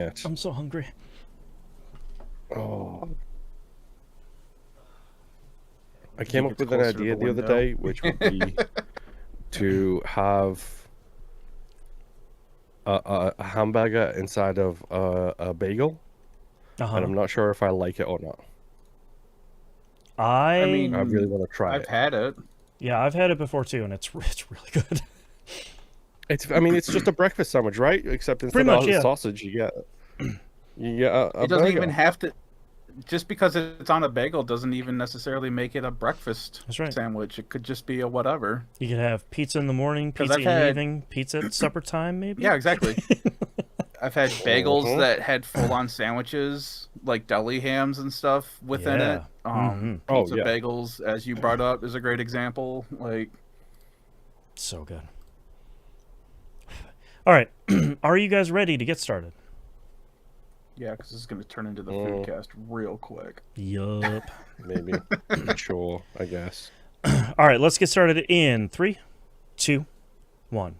I'm so hungry. Oh, I Think came it up gets with an closer to idea the the other window. day, which would be to have a hamburger inside of a bagel, and I'm not sure if I like it or not. I I mean, I really want to try I've it. had it. yeah, I've had it before too, and it's really good. I mean, it's just a breakfast sandwich, right? Except Pretty instead much, of yeah. sausage, you get a It doesn't burger. even have to. Just because it's on a bagel doesn't even necessarily make it a breakfast That's right. sandwich. It could just be a whatever. You could have pizza in the morning, 'Cause pizza I've in the had- evening, pizza at supper time, maybe. Yeah, exactly. I've had bagels Mhm. that had full-on sandwiches, like deli hams and stuff within Yeah. it. Mhm. Oh, Pizza yeah. bagels, as you brought up, is a great example. Like, So good. All right, are you guys ready to get started? yeah, because this is going to turn into the food cast real quick. Yup. Maybe. Sure, I guess. All right, let's get started in 3, 2, 1.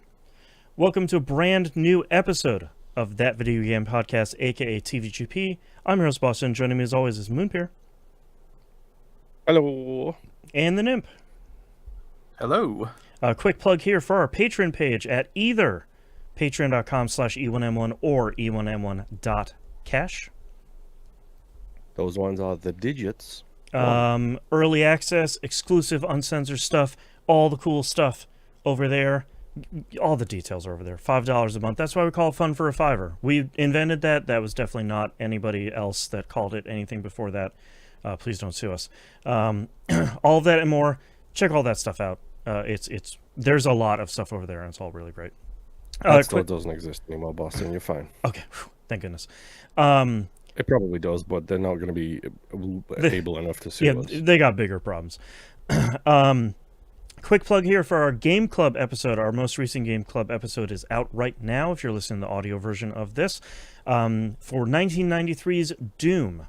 Welcome to a brand new episode of That Video Game Podcast, aka TVGP. I'm your host, Boston. Joining me as always is Moonpear Hello. and the Nymph. Hello. A quick plug here for our Patreon page at either patreon.com/E1M1 or E1M1.cash. Those ones are the digits. Early access, exclusive, uncensored stuff, all the cool stuff over there. All the details are over there. $5 a month. That's why we call it Fun for a Fiver. We invented that. That was definitely not anybody else that called it anything before that. Please don't sue us. All of that and more. Check all that stuff out. There's a lot of stuff over there, and it's all really great. That still doesn't exist anymore, Boston. You're fine. Okay, thank goodness. It probably does, but they're not going to be able enough to sue us. They got bigger problems. Quick plug here for our Game Club episode. Our most recent Game Club episode is out right now if you're listening to the audio version of this. For 1993's Doom.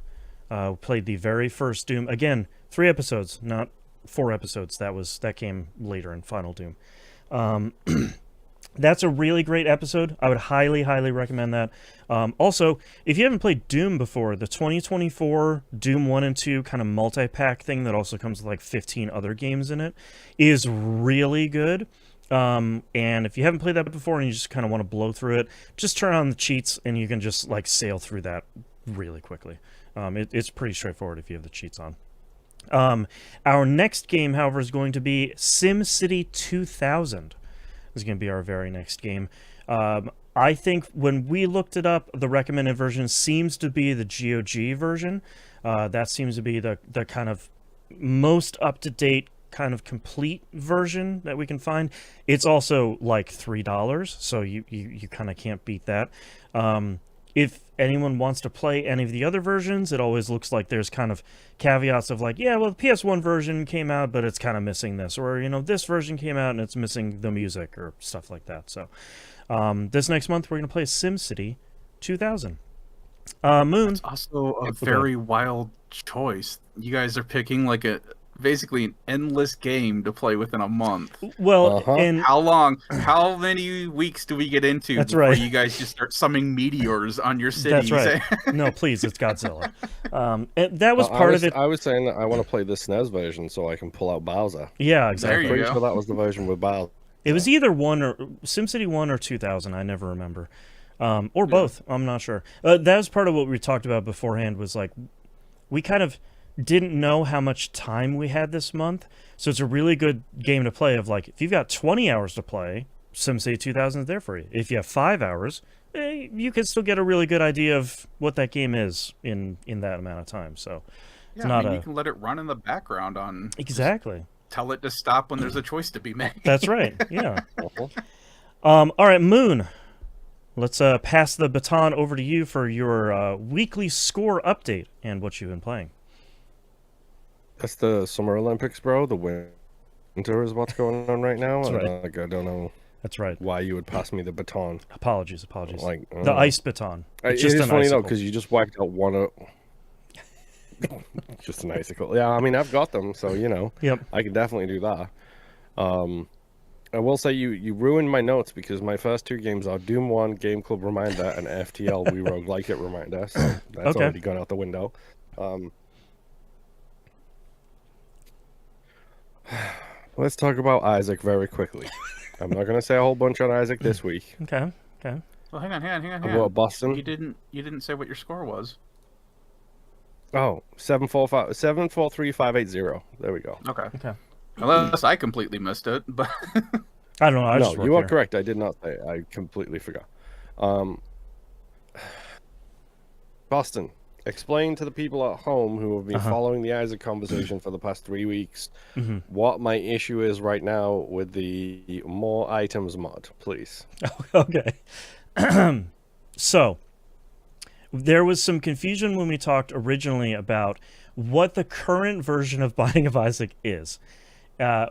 Played the very first Doom. Again, 3 episodes, not 4 episodes. That came later in Final Doom. That's a really great episode. I would highly, highly recommend that. Also, if you haven't played Doom before, the 2024 Doom 1 and 2 kind of multi-pack thing that also comes with like 15 other games in it is really good. And if you haven't played that before and you just kind of want to blow through it, just turn on the cheats and you can just like sail through that really quickly. It's pretty straightforward if you have the cheats on. Our next game, however, is going to be SimCity 2000. Is going to be our very next game. I think when we looked it up, the recommended version seems to be the GOG version. That seems to be the kind of most up-to-date, kind of complete version that we can find. It's also like $3, so you kind of can't beat that. If anyone wants to play any of the other versions, it always looks like there's kind of caveats of like, yeah, well, the PS1 version came out, but it's kind of missing this. Or, this version came out and it's missing the music or stuff like that. So this next month, we're going to play SimCity 2000. Moon. It's also a very wild choice. You guys are picking like basically an endless game to play within a month. Well, and how many weeks do we get into before you guys just start summoning meteors on your city? That's right. No, please, it's Godzilla. And that was part of it. I was saying that I want to play the SNES version so I can pull out Bowser. Yeah, exactly. I'm pretty sure that was the version with Bowser. It was either SimCity 1 or 2000. I never remember. Or both. I'm not sure. That was part of what we talked about beforehand was like, we kind of didn't know how much time we had this month. So it's a really good game to play of like, if you've got 20 hours to play, SimCity 2000 is there for you. If you have 5 hours, you can still get a really good idea of what that game is in that amount of time. So it's you can let it run in the background on... Exactly. Tell it to stop when there's a choice to be made. That's right. Yeah. All right, Moon. Let's pass the baton over to you for your weekly score update and what you've been playing. That's the Summer Olympics, bro. The winter is what's going on right now. That's right. I don't know. That's right. Why you would pass me the baton? Apologies. Like the ice baton. It's just funny though because you just wiped out one. Just an icicle. Yeah, I mean I've got them, so Yep. I can definitely do that. I will say you ruined my notes because my first two games are Doom 1 Game Club Reminder and FTL We Rogue Like It Reminder, so that's Okay. already gone out the window. Let's talk about Isaac very quickly. I'm not going to say a whole bunch on Isaac this week. Okay. Well, hang on. What, Boston? You didn't say what your score was. Oh, 743,580. There we go. Okay. Okay. Unless I completely missed it, but I don't know. I just No, wrote you are there. correct. I did not say it. I completely forgot. Boston, explain to the people at home who have been following the Isaac conversation for the past 3 weeks what my issue is right now with the more items mod, please. Okay. So, there was some confusion when we talked originally about what the current version of Binding of Isaac is.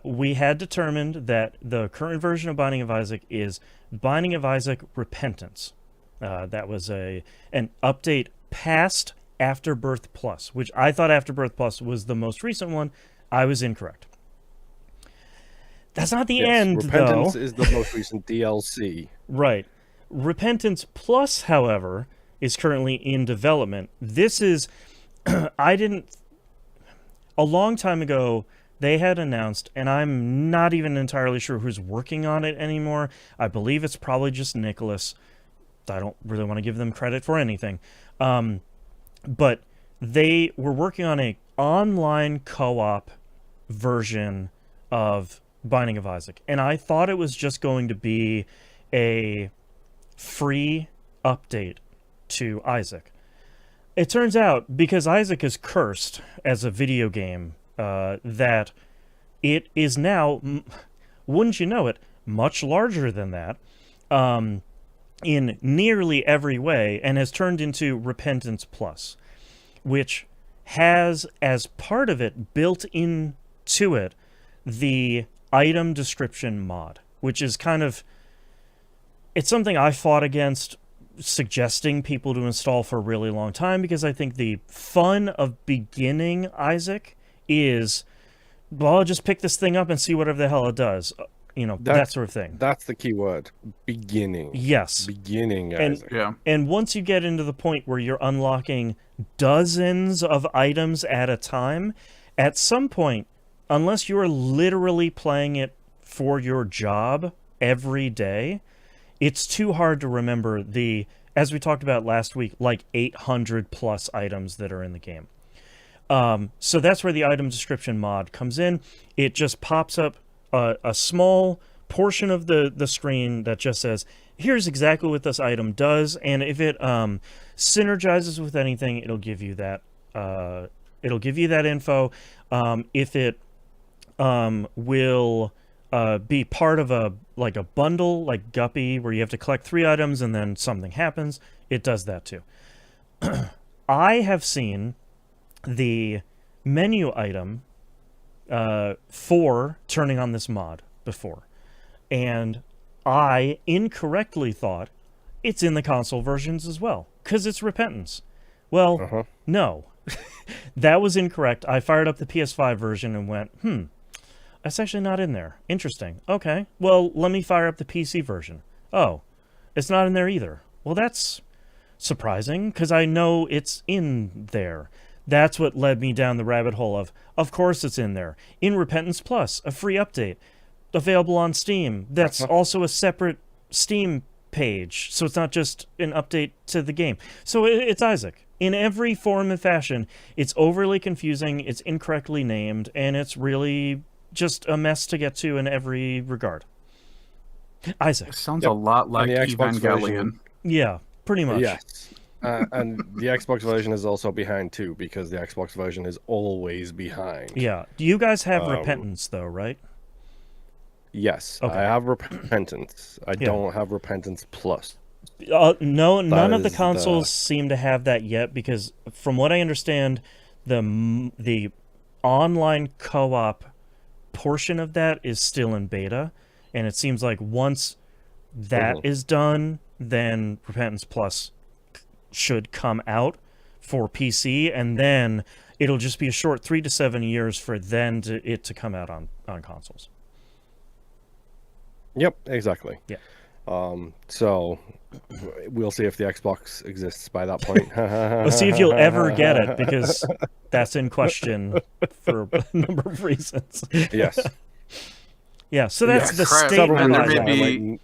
We had determined that the current version of Binding of Isaac is Binding of Isaac Repentance. That was an update past Afterbirth Plus, which I thought Afterbirth Plus was the most recent one. I was incorrect. That's not the end, Repentance though. is the most recent DLC. Right. Repentance Plus, however, is currently in development. This is... A long time ago, they had announced, and I'm not even entirely sure who's working on it anymore. I believe it's probably just Nicholas. I don't really want to give them credit for anything. But they were working on an online co-op version of Binding of Isaac. And I thought it was just going to be a free update to Isaac. It turns out, because Isaac is cursed as a video game, that it is now, wouldn't you know it, much larger than that, in nearly every way, and has turned into Repentance Plus, which has, as part of it, built into it, the item description mod, which is kind of, it's something I fought against suggesting people to install for a really long time, because I think the fun of beginning Isaac is, well, just pick this thing up and see whatever the hell it does. That sort of thing. That's the key word. Beginning. Yes. Beginning, Isaac. yeah. And once you get into the point where you're unlocking dozens of items at a time, at some point, unless you're literally playing it for your job every day, it's too hard to remember the, as we talked about last week, like 800 plus items that are in the game. So that's where the item description mod comes in. It just pops up a small portion of the screen that just says, here's exactly what this item does, and if it synergizes with anything, it'll give you that info. If it will be part of a bundle like Guppy, where you have to collect 3 items and then something happens, it does that too. I have seen the menu item for turning on this mod before, and I incorrectly thought it's in the console versions as well, because it's Repentance. Well, no. That was incorrect. I fired up the PS5 version and went, that's actually not in there. Interesting. Okay, well, let me fire up the PC version. Oh, it's not in there either. Well, that's surprising, because I know it's in there. That's what led me down the rabbit hole of course it's in there. In Repentance Plus, a free update, available on Steam. That's also a separate Steam page, so it's not just an update to the game. So it's Isaac. In every form and fashion, it's overly confusing, it's incorrectly named, and it's really just a mess to get to in every regard. Isaac. It sounds a lot like the Xbox Evangelion. version. Yeah, pretty much. Yes. And the Xbox version is also behind too, because the Xbox version is always behind. Yeah. Do you guys have Repentance, though, right? Yes, Okay. I have Repentance. I don't have Repentance Plus. No, none of the is consoles seem to have that yet, because from what I understand, the online co-op portion of that is still in beta, and it seems like once that is done, then Repentance Plus should come out for PC, and then it'll just be a short 3 to 7 years for it to come out on consoles. Yep, exactly. Yeah. So we'll see if the Xbox exists by that point. Let's see if you'll ever get it, because that's in question for a number of reasons. Yes. Yeah, so that's Yes. the Crap, state man, of there Isaac. may be.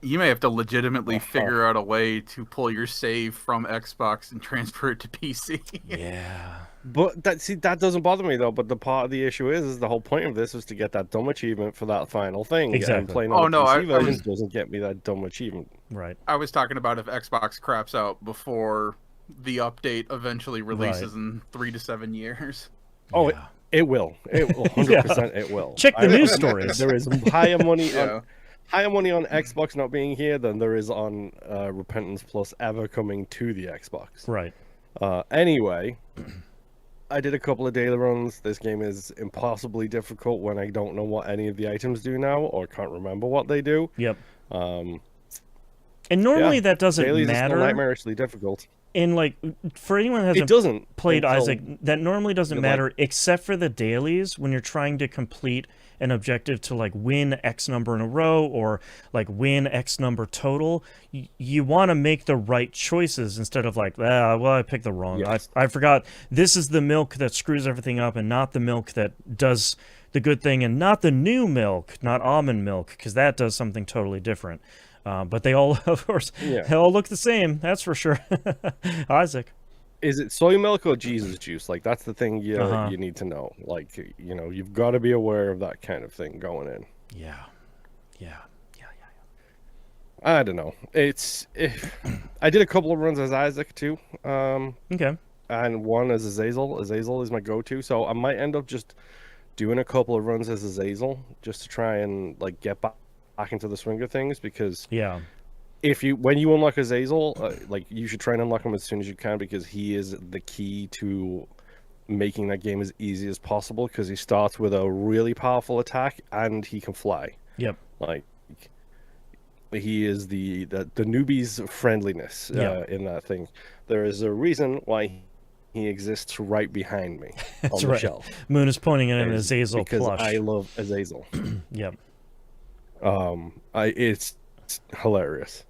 You may have to legitimately Uh-huh. figure out a way to pull your save from Xbox and transfer it to PC. Yeah. But that doesn't bother me though. But the part of the issue is the whole point of this was to get that dumb achievement for that final thing. Exactly. And playing Oh, on the no, PC I version was- doesn't get me that dumb achievement. Right. I was talking about if Xbox craps out before the update eventually releases in 3 to 7 years. Oh, Yeah. it will. It will. 100%. It will. Check the news stories. There is higher money Yeah. on Xbox not being here than there is on Repentance Plus ever coming to the Xbox. Right. Anyway, I did a couple of daily runs. This game is impossibly difficult when I don't know what any of the items do now or can't remember what they do. Yep. Um, And normally yeah, that doesn't dailies are matter. still nightmarishly difficult. And like, for anyone who It hasn't doesn't played until Isaac, that normally doesn't you're matter except for the dailies when you're trying to complete an objective to like win X number in a row or like win X number total. You want to make the right choices instead of like, well, I picked the wrong. Yes. I forgot this is the milk that screws everything up and not the milk that does the good thing, and not the new milk, not almond milk, because that does something totally different. But they all, of course, Yeah. they all look the same. That's for sure. Isaac. Is it soy milk or Jesus juice? Like that's the thing you Uh-huh. you need to know. Like you've got to be aware of that kind of thing going in. Yeah. Yeah. I don't know. I did a couple of runs as Isaac too, Okay. and one as Azazel. Azazel is my go-to, so I might end up just doing a couple of runs as Azazel just to try and like get back into the swing of things. Because Yeah. when you unlock Azazel, like you should try and unlock him as soon as you can, because he is the key to making that game as easy as possible. Because he starts with a really powerful attack and he can fly. Yep. Like he is the newbie's friendliness Yeah. in that thing. There is a reason why he exists right behind me That's on the right. shelf. Moon is pointing at an Is Azazel because plush. I love Azazel. Yep. It's hilarious.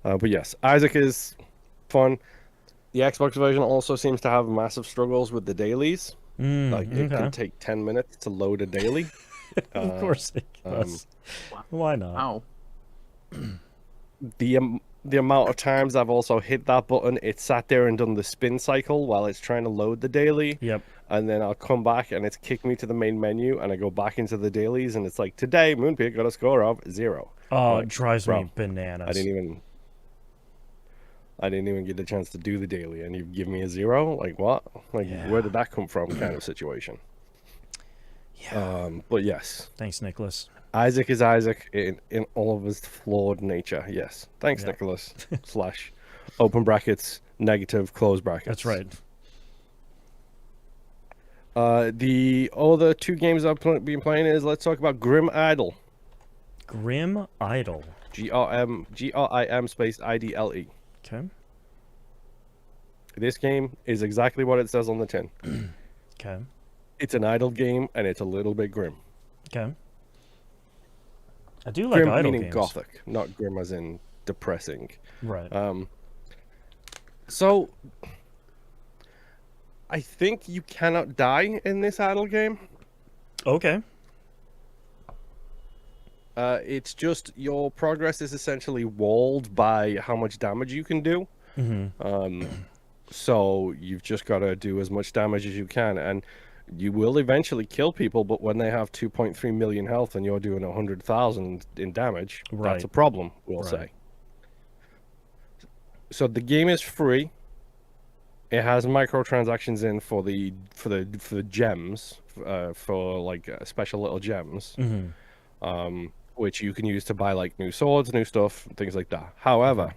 But yes, Isaac is fun. The Xbox version also seems to have massive struggles with the dailies. Like it okay. can take 10 minutes to load a daily. Of course it does. Why not? Wow. The amount of times I've also hit that button, it sat there and done the spin cycle while it's trying to load the daily. Yep. And then I'll come back and it's kicked me to the main menu, and I go back into the dailies, and it's like, today Moonpig got a score of 0. Oh, Like, it drives bro, me bananas. I didn't even get the chance to do the daily, and you give me a 0? Like what? Like Yeah. where did that come from? Kind of situation. Yeah. But yes, Thanks, Nicholas. Isaac is Isaac in all of his flawed nature. Yes, thanks, Yeah. Nicholas. / open brackets negative close brackets. That's right. The other 2 games I've been playing is, let's talk about Grim Idol. Grim Idol. GRIM space IDLE. Okay. This game is exactly what it says on the tin. Okay. It's an idle game, and it's a little bit grim. Okay. I do like Grim idle meaning games. gothic, not grim as in depressing. Right. So, I think you cannot die in this idle game. Okay. It's just your progress is essentially walled by how much damage you can do. Mm-hmm. So you've just got to do as much damage as you can, and you will eventually kill people. But when they have 2.3 million health and you're doing 100,000 in damage, Right. that's a problem. We'll Right. say. So the game is free. It has microtransactions in for the gems, for like special little gems, Mm-hmm. which you can use to buy like new swords, new stuff, things like that. However,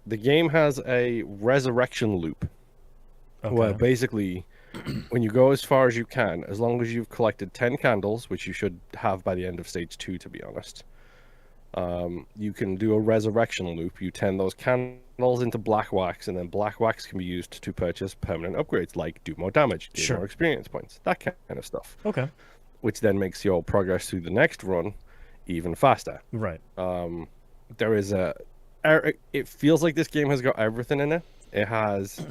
the game has a resurrection loop where Okay. basically when you go as far as you can, as long as you've collected 10 candles, which you should have by the end of stage 2, to be honest, you can do a resurrection loop. You turn those candles into black wax, and then black wax can be used to purchase permanent upgrades like do more damage, do Sure. more experience points, that kind of stuff, Okay. which then makes your progress through the next run even faster. Right. There is it feels like this game has got everything in it. It has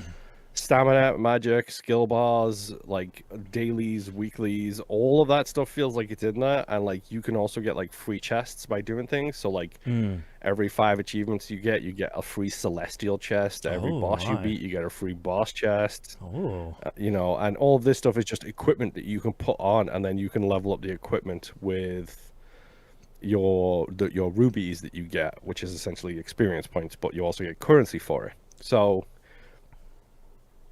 stamina, magic, skill bars, like dailies, weeklies, all of that stuff feels like it's in there. And like you can also get like free chests by doing things. So like every 5 achievements you get a free celestial chest. Every boss you beat, you get a free boss chest. You know, and all of this stuff is just equipment that you can put on, and then you can level up the equipment with your rubies that you get, which is essentially experience points, but you also get currency for it. So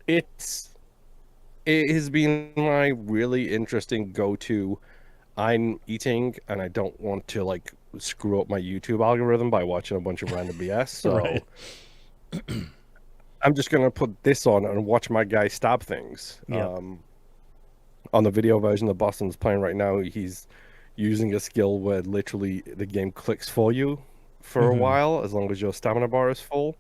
it has been my really interesting go-to. I'm eating and I don't want to like screw up my YouTube algorithm by watching a bunch of random BS, so I'm just gonna put this on and watch my guy stab things. On the video version that Boston's playing right now, he's using a skill where literally the game clicks for you for a while, as long as your stamina bar is full.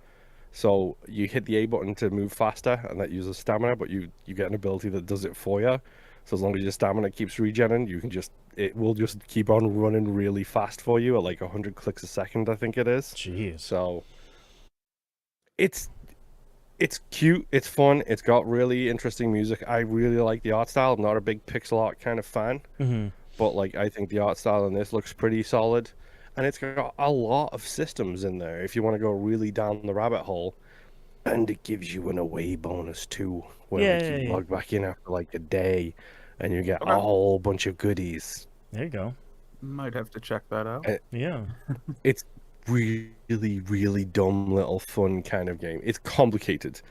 So you hit the A button to move faster, and that uses stamina, but you get an ability that does it for you. So as long as your stamina keeps regenerating, you can it will just keep on running really fast for you at like 100 clicks a second, I think it is. Jeez. So it's cute, it's fun, it's got really interesting music. I really like the art style. I'm not a big pixel art kind of fan, but like I think the art style in this looks pretty solid. And it's got a lot of systems in there if you want to go really down the rabbit hole. And it gives you an away bonus too, where like, you log back in after like a day and you get a whole bunch of goodies. There you go. Might have to check that out. It's really, really dumb little fun kind of game. It's complicated.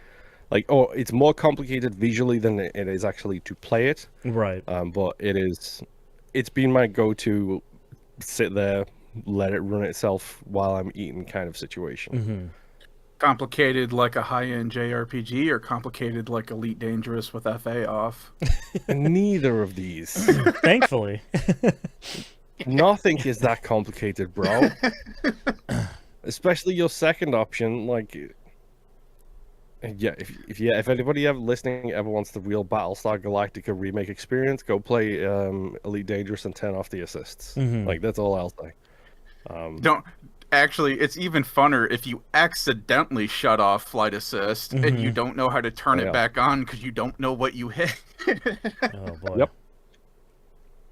Like, it's more complicated visually than it is actually to play it. Right. But it's been my go-to sit there, let it run itself while I'm eating kind of situation. Complicated like a high-end JRPG, or complicated like Elite Dangerous with FA off? Neither of these. Thankfully. Nothing is that complicated, bro. Especially your second option, like... Yeah, if anybody ever listening ever wants the real Battlestar Galactica remake experience, go play Elite Dangerous and turn off the assists. Like, that's all I'll say. Actually, it's even funner if you accidentally shut off flight assist and you don't know how to turn it back on because you don't know what you hit. Oh boy. Yep.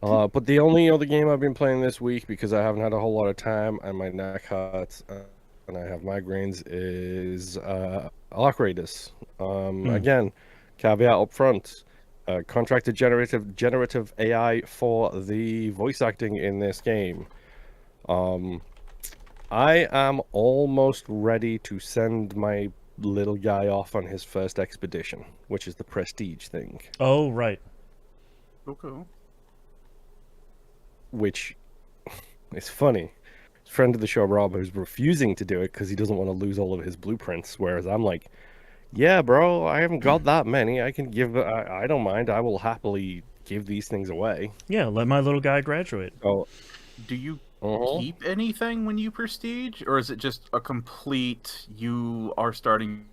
But the only other game I've been playing this week, because I haven't had a whole lot of time and my neck hurts and I have migraines, is Arc Raiders. Again, caveat up front. Contracted generative AI for the voice acting in this game. I am almost ready to send my little guy off on his first expedition, which is the prestige thing. Oh, right. Okay. Which is funny. Friend of the show, Rob, who's refusing to do it because he doesn't want to lose all of his blueprints, whereas I'm like, yeah, bro, I haven't got that many. I can give... I don't mind. I will happily give these things away. Yeah, let my little guy graduate. Oh, do you keep anything when you prestige, or is it just a complete, you are starting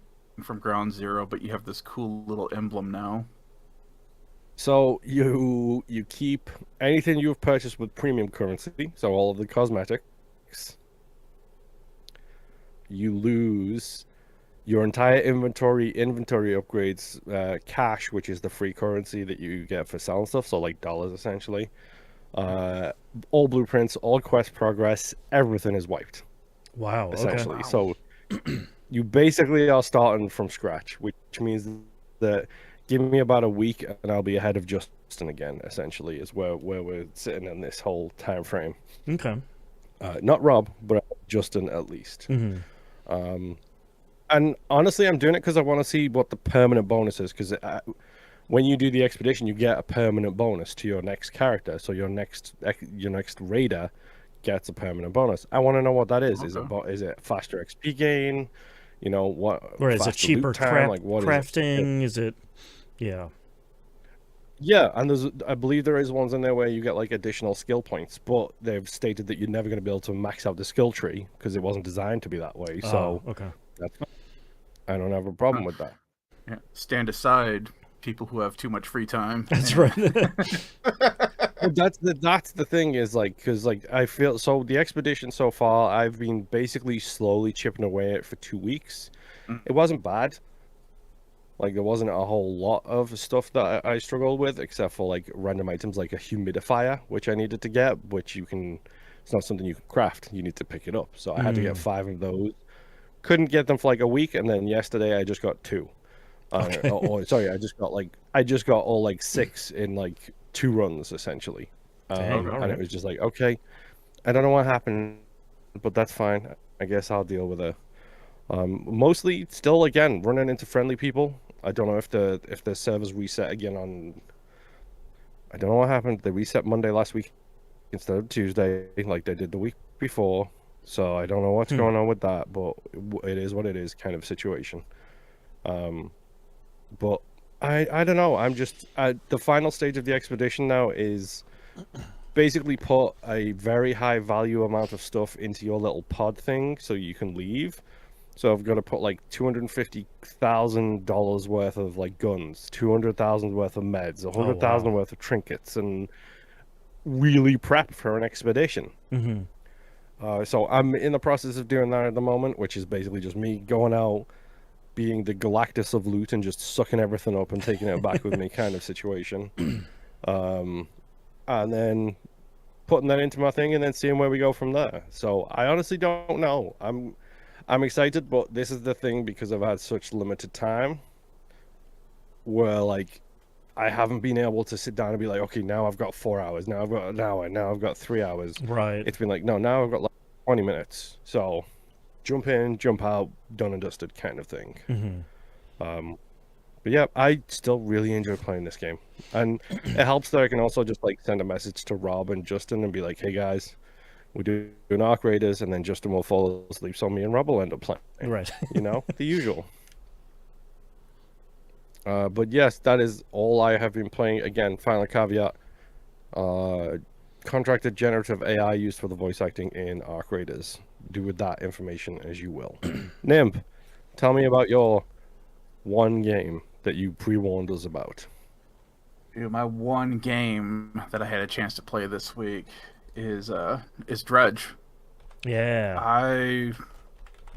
from ground zero, but you have this cool little emblem now? So you keep anything you've purchased with premium currency, so all of the cosmetics. You lose your entire inventory upgrades, cash, which is the free currency that you get for selling stuff, so like dollars essentially. All blueprints, all quest progress, everything is wiped. Wow. Essentially. Okay. So you basically are starting from scratch, which means that give me about a week and I'll be ahead of Justin again, essentially, is where we're sitting in this whole time frame. Okay. Not Rob, but Justin at least. And honestly, I'm doing it because I want to see what the permanent bonus is, because when you do the expedition, you get a permanent bonus to your next character. So your next raider gets a permanent bonus. I want to know what that is. Okay. Is it faster XP gain? You know what? Or is it cheaper crafting? Is it? Yeah. Yeah, and I believe there is ones in there where you get like additional skill points, but they've stated that you're never going to be able to max out the skill tree because it wasn't designed to be that way. So okay. I don't have a problem with that. Yeah. Stand aside, people who have too much free time. That's right. That's the thing is like, because like I feel so the expedition so far I've been basically slowly chipping away at it for 2 weeks. It wasn't bad. Like there wasn't a whole lot of stuff that I struggled with, except for like random items like a humidifier, which I needed to get, which you can. It's not something you can craft. You need to pick it up. So I had to get 5 of those. Couldn't get them for like a week, and then yesterday I just got 2. Sorry, I just got all like 6 in like 2 runs essentially. And it was just like, okay, I don't know what happened, but that's fine. I guess I'll deal with it. Mostly still again running into friendly people. I don't know if the servers reset again on. I don't know what happened. They reset Monday last week instead of Tuesday, like they did the week before. So I don't know what's going on with that, but it is what it is, kind of situation. But I don't know. I'm just the final stage of the expedition now is basically put a very high value amount of stuff into your little pod thing so you can leave. So I've got to put like $250,000 worth of like guns, 200,000 worth of meds, 100,000 worth of trinkets, and really prep for an expedition. So I'm in the process of doing that at the moment, which is basically just me going out, being the Galactus of loot and just sucking everything up and taking it back with me kind of situation. And then putting that into my thing and then seeing where we go from there. So I honestly don't know. I'm excited, but this is the thing, because I've had such limited time where like I haven't been able to sit down and be like, okay, now I've got 4 hours, now I've got an hour, now I've got 3 hours. Right. It's been like, no, now I've got like 20 minutes. So jump in, jump out, done and dusted kind of thing. But yeah, I still really enjoy playing this game. And it helps that I can also just like send a message to Rob and Justin and be like, hey guys, we're doing Arc Raiders, and then Justin will fall asleep, so me and Rob will end up playing. Right. You know, the usual. But yes, that is all I have been playing. Again, final caveat. Contracted generative AI used for the voice acting in Arc Raiders. Do with that information as you will. Nimb, tell me about your one game that you pre-warned us about. Dude, my one game that I had a chance to play this week is Dredge. Yeah. I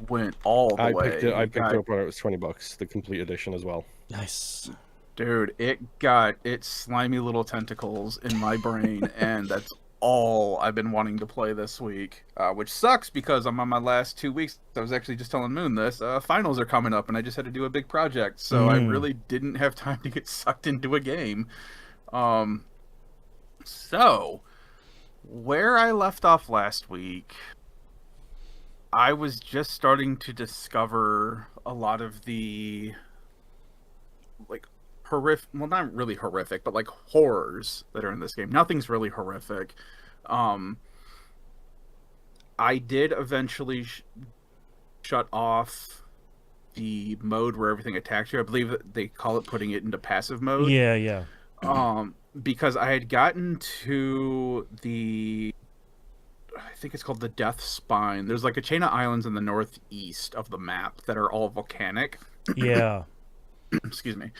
went all the way. I picked it up when it was $20, the complete edition as well. Nice. Dude, it got its slimy little tentacles in my brain, and that's all I've been wanting to play this week, which sucks because I'm on my last 2 weeks. I was actually just telling Moon this. Finals are coming up, and I just had to do a big project, so I really didn't have time to get sucked into a game. So, where I left off last week, I was just starting to discover a lot of the, like, horrific, well, not really horrific, but like horrors that are in this game. Nothing's really horrific. I did eventually shut off the mode where everything attacks you. I believe that they call it putting it into passive mode. Yeah. Because I had gotten to the, I think it's called the Death Spine. There's like a chain of islands in the northeast of the map that are all volcanic. Yeah. Excuse me.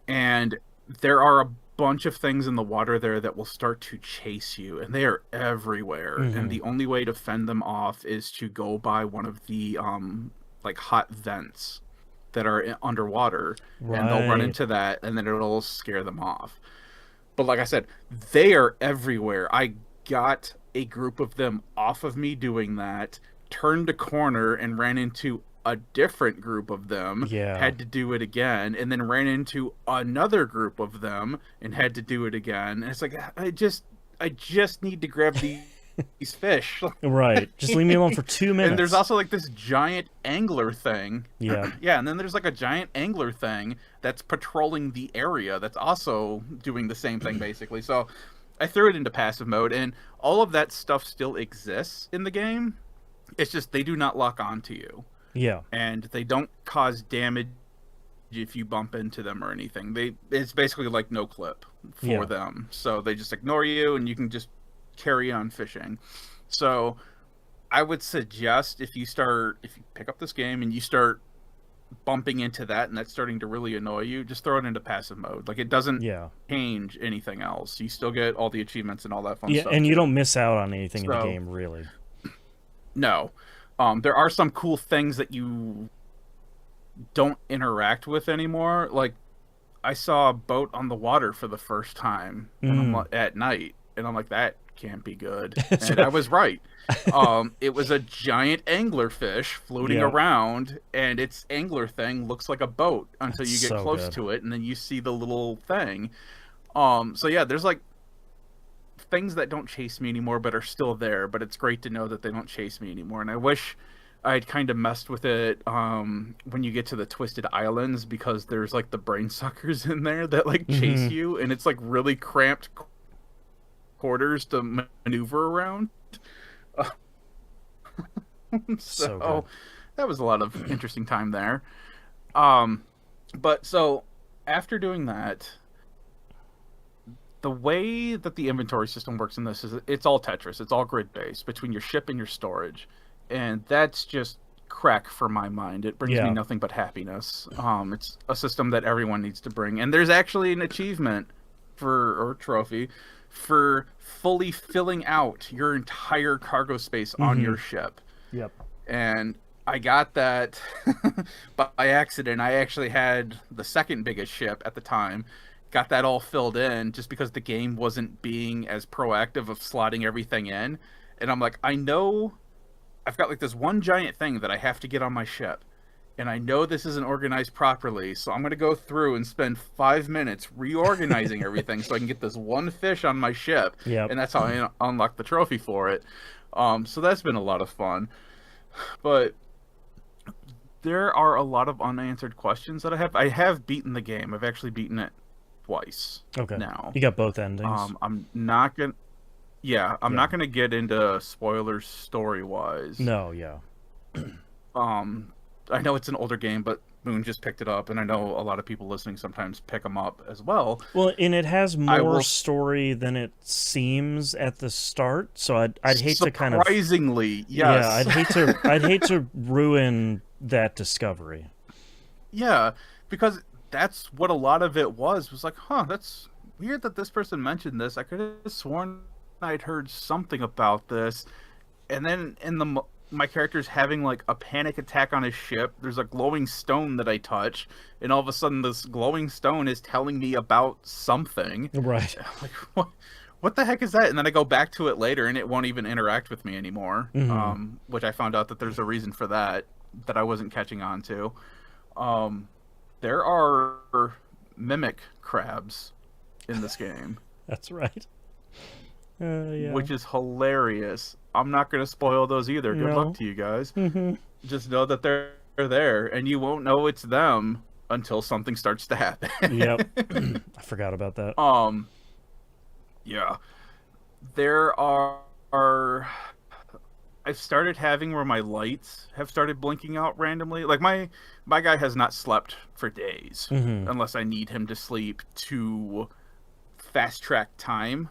And there are a bunch of things in the water there that will start to chase you, and they are everywhere. And the only way to fend them off is to go by one of the like hot vents that are underwater, and they'll run into that, and then it'll scare them off. But like I said, they are everywhere. I got a group of them off of me doing that, turned a corner and ran into a different group of them, had to do it again, and then ran into another group of them and had to do it again. And it's like, I just need to grab these fish. Right. Just leave me alone for 2 minutes. And there's also like this giant angler thing. Yeah. Yeah, and then there's like a giant angler thing that's patrolling the area that's also doing the same thing basically. So I threw it into passive mode, and all of that stuff still exists in the game. It's just they do not lock onto you. Yeah. And they don't cause damage if you bump into them or anything. It's basically like no clip for them. So they just ignore you, and you can just carry on fishing. So I would suggest if you pick up this game and you start bumping into that and that's starting to really annoy you, just throw it into passive mode. Like, it doesn't Yeah. change anything else. You still get all the achievements and all that fun Yeah, stuff. and you too. don't miss out on anything in the So- game, really. No. There are some cool things that you don't interact with anymore. Like, I saw a boat on the water for the first time and I'm like, at night, and I'm like, that can't be good. And I was right. It was a giant anglerfish floating Yeah. around, and its angler thing looks like a boat until you That's get so close good. to it, and then you see the little thing. So yeah, there's like things that don't chase me anymore but are still there, but it's great to know that they don't chase me anymore. And I wish I'd kind of messed with it when you get to the Twisted Islands, because there's like the brain suckers in there that like chase you, and it's like really cramped quarters to maneuver around. So good. That was a lot of interesting time there. But so after doing that, the way that the inventory system works in this is it's all Tetris. It's all grid based between your ship and your storage, and that's just crack for my mind. It brings me nothing but happiness. It's a system that everyone needs to bring, and there's actually an achievement or trophy for fully filling out your entire cargo space on your ship. Yep. And I got that by accident. I actually had the second biggest ship at the time. Got that all filled in just because the game wasn't being as proactive of slotting everything in. And I'm like, I know I've got like this one giant thing that I have to get on my ship. And I know this isn't organized properly, so I'm going to go through and spend 5 minutes reorganizing everything so I can get this one fish on my ship. Yep. And that's how I unlock the trophy for it. So that's been a lot of fun. But there are a lot of unanswered questions that I have. I have beaten the game. I've actually beaten it twice. Okay. Now. You got both endings. I'm not going to... Yeah, I'm not going to get into spoilers story-wise. No, yeah. I know it's an older game, but Moon just picked it up, and I know a lot of people listening sometimes pick them up as well. Well, and it has more story than it seems at the start, so I'd hate to kind of... Surprisingly, yes. Yeah, I'd hate to ruin that discovery. Yeah, because that's what a lot of it was like, that's weird that this person mentioned this. I could have sworn I'd heard something about this. And then in my character's having like a panic attack on his ship. There's a glowing stone that I touch, and all of a sudden this glowing stone is telling me about something. Right. I'm like, what the heck is that? And then I go back to it later, and it won't even interact with me anymore. Which I found out that there's a reason for that I wasn't catching on to. There are mimic crabs in this game. That's right. Yeah. Which is hilarious. I'm not going to spoil those either. Good luck to you guys. Just know that they're there, and you won't know it's them until something starts to happen. Yep. I forgot about that. Yeah. There are... I've started having where my lights have started blinking out randomly. Like, my guy has not slept for days, unless I need him to sleep to fast-track time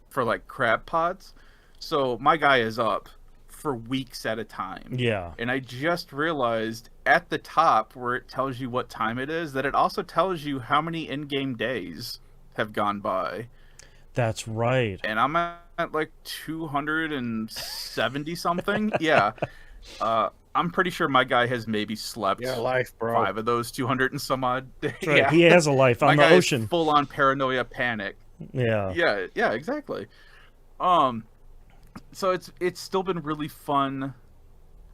for, like, crab pods. So my guy is up for weeks at a time. Yeah. And I just realized at the top where it tells you what time it is, that it also tells you how many in-game days have gone by. That's right. And I'm at like 270 something. Yeah. I'm pretty sure my guy has maybe slept life, bro. 5 of those 200 and some odd days. Right. Yeah. He has a life on the ocean. Full on paranoia panic. Yeah. Yeah, exactly. So it's still been really fun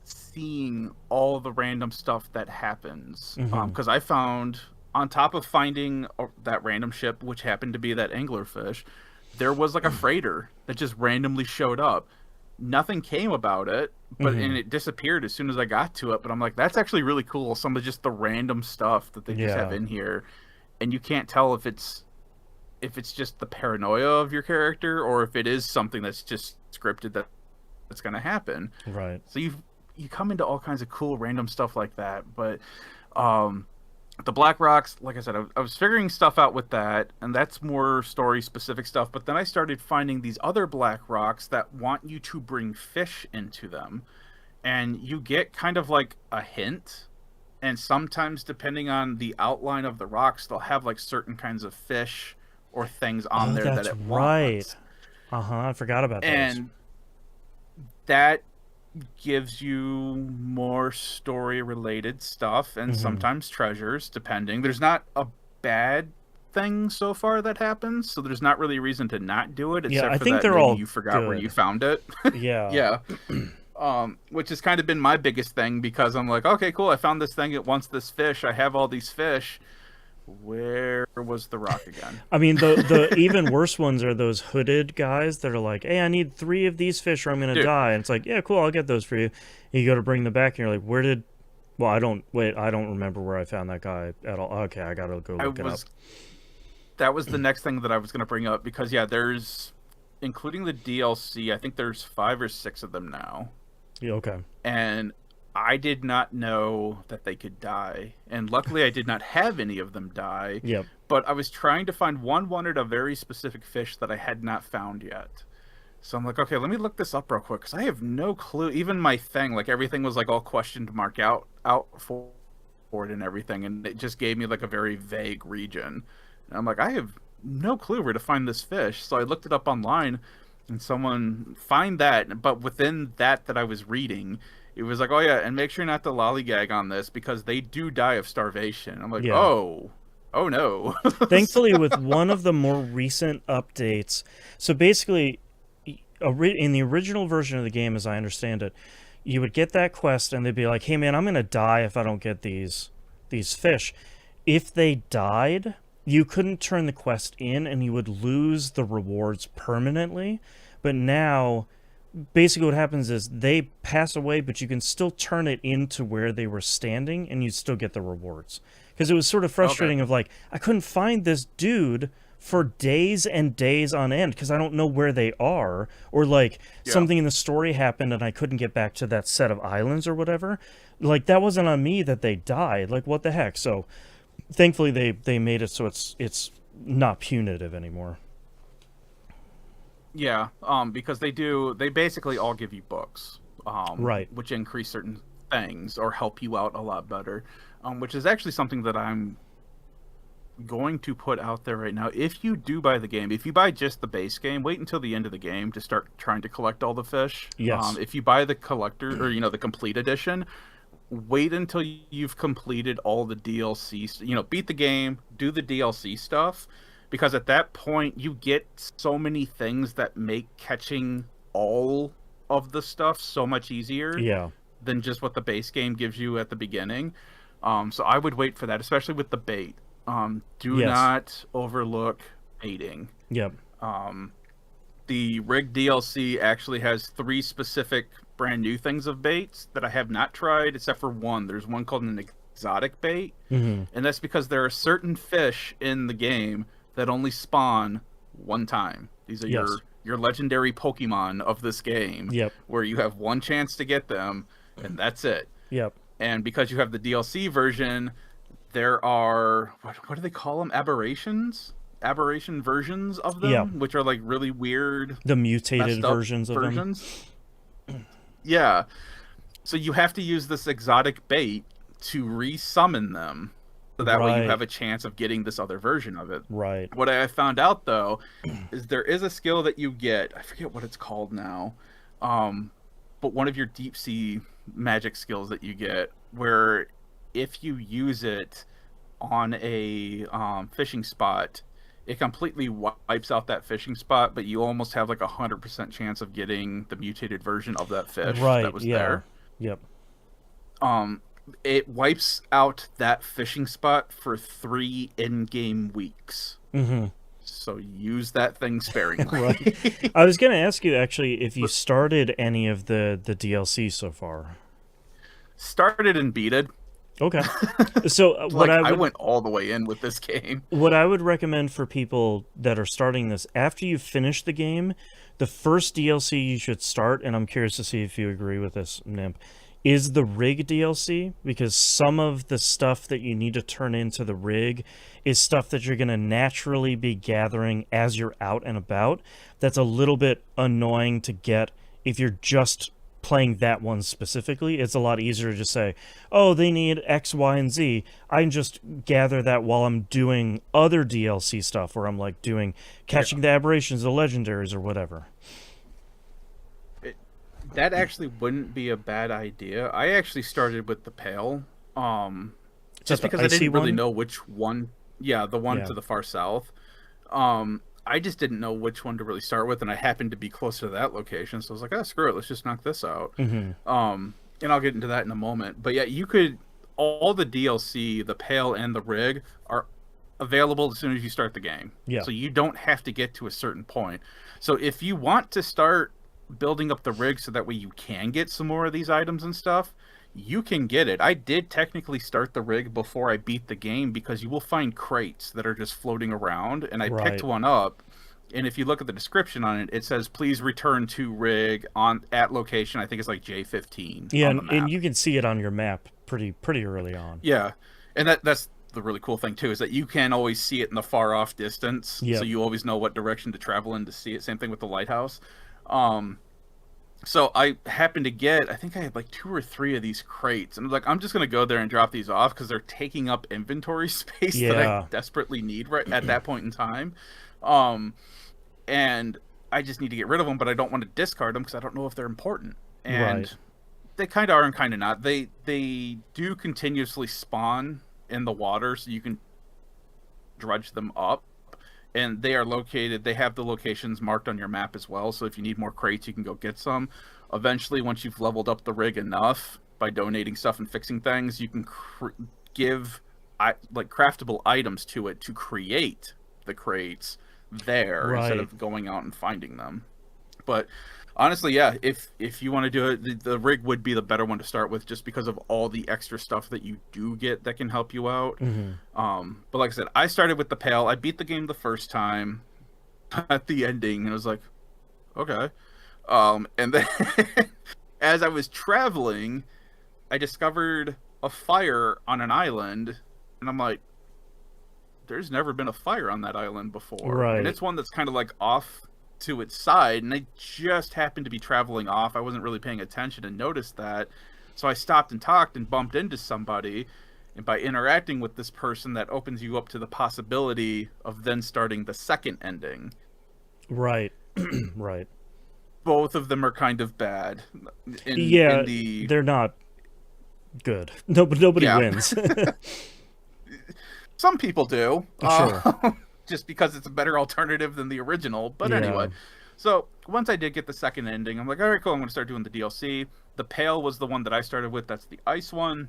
seeing all the random stuff that happens. Because I found, on top of finding that random ship, which happened to be that anglerfish, there was like a freighter that just randomly showed up. Nothing came about it, but and it disappeared as soon as I got to it. But I'm like, that's actually really cool. Some of just the random stuff that they just have in here, and you can't tell if it's just the paranoia of your character or if it is something that's just scripted that's going to happen. Right. So you come into all kinds of cool random stuff like that. But the Black Rocks, like I said, I was figuring stuff out with that, and that's more story specific stuff. But then I started finding these other Black Rocks that want you to bring fish into them, and you get kind of like a hint. And sometimes, depending on the outline of the rocks, they'll have like certain kinds of fish or things on there that that's it right. wants. I forgot about those. And that gives you more story-related stuff and sometimes treasures, depending. There's not a bad thing so far that happens, so there's not really a reason to not do it, except I for think that they're maybe all you forgot where good. you found it. Yeah. Yeah. Which has kind of been my biggest thing, because I'm like, okay, cool, I found this thing, it wants this fish, I have all these fish. Where was the rock again? I mean, the even worse ones are those hooded guys that are like, hey, I need 3 of these fish or I'm going to die. And it's like, yeah, cool, I'll get those for you. And you go to bring them back and you're like, well, I don't remember where I found that guy at all. Okay, I got to go look it up. That was the next thing that I was going to bring up, because, yeah, there's, including the DLC, I think there's 5 or 6 of them now. Yeah, okay. And I did not know that they could die, and luckily I did not have any of them die. Yep. But I was trying to find one wanted a very specific fish that I had not found yet. So I'm like, okay, let me look this up real quick, because I have no clue. Even my thing, like, everything was like all question mark out for it and everything, and it just gave me like a very vague region. And I'm like, I have no clue where to find this fish. So I looked it up online, and someone find that, but within that I was reading, it was like, oh yeah, and make sure not to lollygag on this, because they do die of starvation. I'm like, Yeah. oh no. Thankfully, with one of the more recent updates, so basically, in the original version of the game, as I understand it, you would get that quest and they'd be like, hey man, I'm going to die if I don't get these fish. If they died, you couldn't turn the quest in and you would lose the rewards permanently. But now, basically what happens is they pass away, but you can still turn it into where they were standing and you still get the rewards. Because it was sort of frustrating of like, I couldn't find this dude for days and days on end because I don't know where they are, or like something in the story happened and I couldn't get back to that set of islands or whatever. Like, that wasn't on me that they died. Like, what the heck? So thankfully they made it so it's not punitive anymore. Yeah, because they basically all give you books, right, which increase certain things or help you out a lot better, which is actually something that I'm going to put out there right now. If you do buy the game, if you buy just the base game, wait until the end of the game to start trying to collect all the fish. Yes. If you buy the collector, or the complete edition, wait until you've completed all the DLC. Beat the game, do the DLC stuff. Because at that point, you get so many things that make catching all of the stuff so much easier than just what the base game gives you at the beginning. So I would wait for that, especially with the bait. Do not overlook baiting. Yep. The rig DLC actually has 3 specific brand new things of baits that I have not tried, except for one. There's one called an exotic bait, and that's because there are certain fish in the game that only spawn one time. These are your legendary Pokemon of this game, where you have one chance to get them, and that's it. Yep. And because you have the DLC version, there are, what do they call them? Aberration versions of them, which are like really weird. The mutated versions of them. Yeah. So you have to use this exotic bait to re-summon them. So that way you have a chance of getting this other version of it. Right. What I found out, though, is there is a skill that you get. I forget what it's called now. But one of your deep sea magic skills that you get, where if you use it on a fishing spot, it completely wipes out that fishing spot, but you almost have like 100% chance of getting the mutated version of that fish that was there. Yep. It wipes out that fishing spot for 3 in-game weeks. So use that thing sparingly. Right. I was going to ask you, actually, if you started any of the DLC so far. Started and beat it. Okay. So I went all the way in with this game. What I would recommend for people that are starting this, after you finish the game, the first DLC you should start, and I'm curious to see if you agree with this, Nymph, is the rig DLC, because some of the stuff that you need to turn into the rig is stuff that you're going to naturally be gathering as you're out and about. That's a little bit annoying to get if you're just playing that one specifically, it's a lot easier to just say, oh, they need X, Y, and Z. I can just gather that while I'm doing other DLC stuff, where I'm like doing catching the aberrations, the legendaries, or whatever. That actually wouldn't be a bad idea. I actually started with the Pale, just because I didn't really know which one. Yeah, the one to the far south. I just didn't know which one to really start with, and I happened to be closer to that location, so I was like, "Oh, screw it, let's just knock this out." And I'll get into that in a moment. But yeah, you could all the DLC, the Pale and the Rig, are available as soon as you start the game. Yeah. So you don't have to get to a certain point. So if you want to start building up the rig so that way you can get some more of these items and stuff, you can get it. I did technically start the rig before I beat the game, because you will find crates that are just floating around, and I picked one up, and if you look at the description on it, it says please return to rig at location, I think it's like J15. Yeah, and you can see it on your map pretty early on. Yeah, and that's the really cool thing too, is that you can always see it in the far off distance. So you always know what direction to travel in to see it. Same thing with the lighthouse. So I happened to get, I think I had like 2 or 3 of these crates, and I was like, I'm just gonna go there and drop these off because they're taking up inventory space that I desperately need right at that point in time. And I just need to get rid of them, but I don't want to discard them because I don't know if they're important. And they kind of are and kind of not. They do continuously spawn in the water, so you can dredge them up. And they are located, they have the locations marked on your map as well, so if you need more crates, you can go get some. Eventually, once you've leveled up the rig enough by donating stuff and fixing things, you can give like craftable items to it to create the crates there instead of going out and finding them. But honestly, yeah, if you want to do it, the rig would be the better one to start with, just because of all the extra stuff that you do get that can help you out. But like I said, I started with the Pale. I beat the game the first time at the ending, and I was like, okay. And then as I was traveling, I discovered a fire on an island, and I'm like, there's never been a fire on that island before. And it's one that's kind of like off to its side, and I just happened to be traveling off. I wasn't really paying attention and noticed that, so I stopped and talked and bumped into somebody, and by interacting with this person, that opens you up to the possibility of then starting the second ending. Right. Both of them are kind of bad. They're not good. Nobody wins. Some people do. Sure. Just because it's a better alternative than the original. But anyway, so once I did get the second ending, I'm like, all right, cool, I'm going to start doing the DLC. The Pale was the one that I started with. That's the ice one.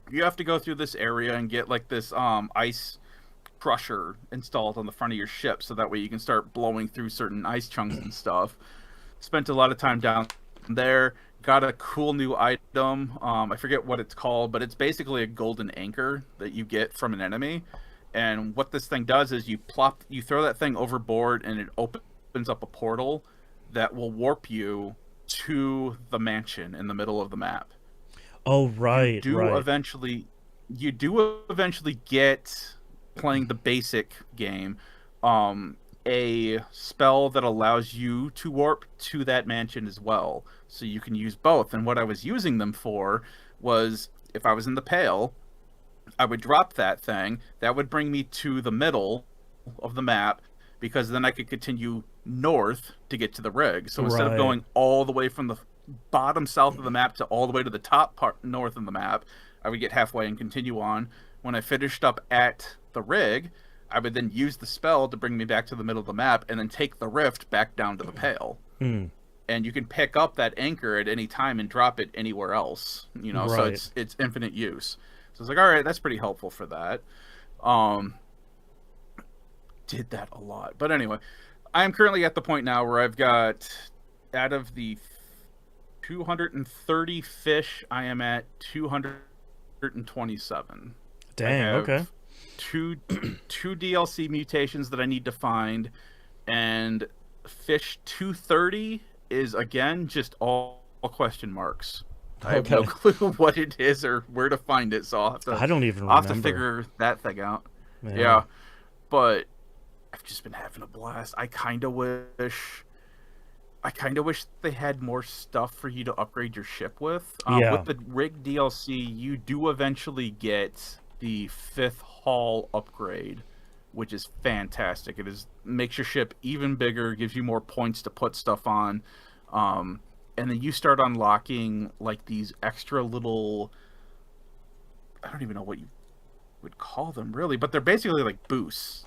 You have to go through this area and get like this ice crusher installed on the front of your ship, so that way you can start blowing through certain ice chunks and stuff. Spent a lot of time down there. Got a cool new item. I forget what it's called, but it's basically a golden anchor that you get from an enemy. And what this thing does is you throw that thing overboard, and it opens up a portal that will warp you to the mansion in the middle of the map. Oh, right. You do eventually get, playing the basic game, a spell that allows you to warp to that mansion as well. So you can use both. And what I was using them for was, if I was in the Pale, I would drop that thing. That would bring me to the middle of the map, because then I could continue north to get to the rig. So instead of going all the way from the bottom south of the map to all the way to the top part north of the map, I would get halfway and continue on. When I finished up at the rig, I would then use the spell to bring me back to the middle of the map, and then take the rift back down to the Pale. And you can pick up that anchor at any time and drop it anywhere else. So it's infinite use. So I was like, all right, that's pretty helpful for that. Did that a lot. But anyway, I am currently at the point now where I've got, out of the 230 fish, I am at 227. Dang, okay. Two DLC mutations that I need to find, and fish 230 is, again, just all question marks. I have no clue what it is or where to find it, so I'll have to, I don't even remember. I'll have to figure that thing out. Yeah, but I've just been having a blast. I kind of wish I kind of wish they had more stuff for you to upgrade your ship with. Yeah. With the rig DLC, you do eventually get the 5th hull upgrade, which is fantastic. Makes your ship even bigger, gives you more points to put stuff on, and then you start unlocking like these extra little, I don't even know what you would call them really, but they're basically like boosts.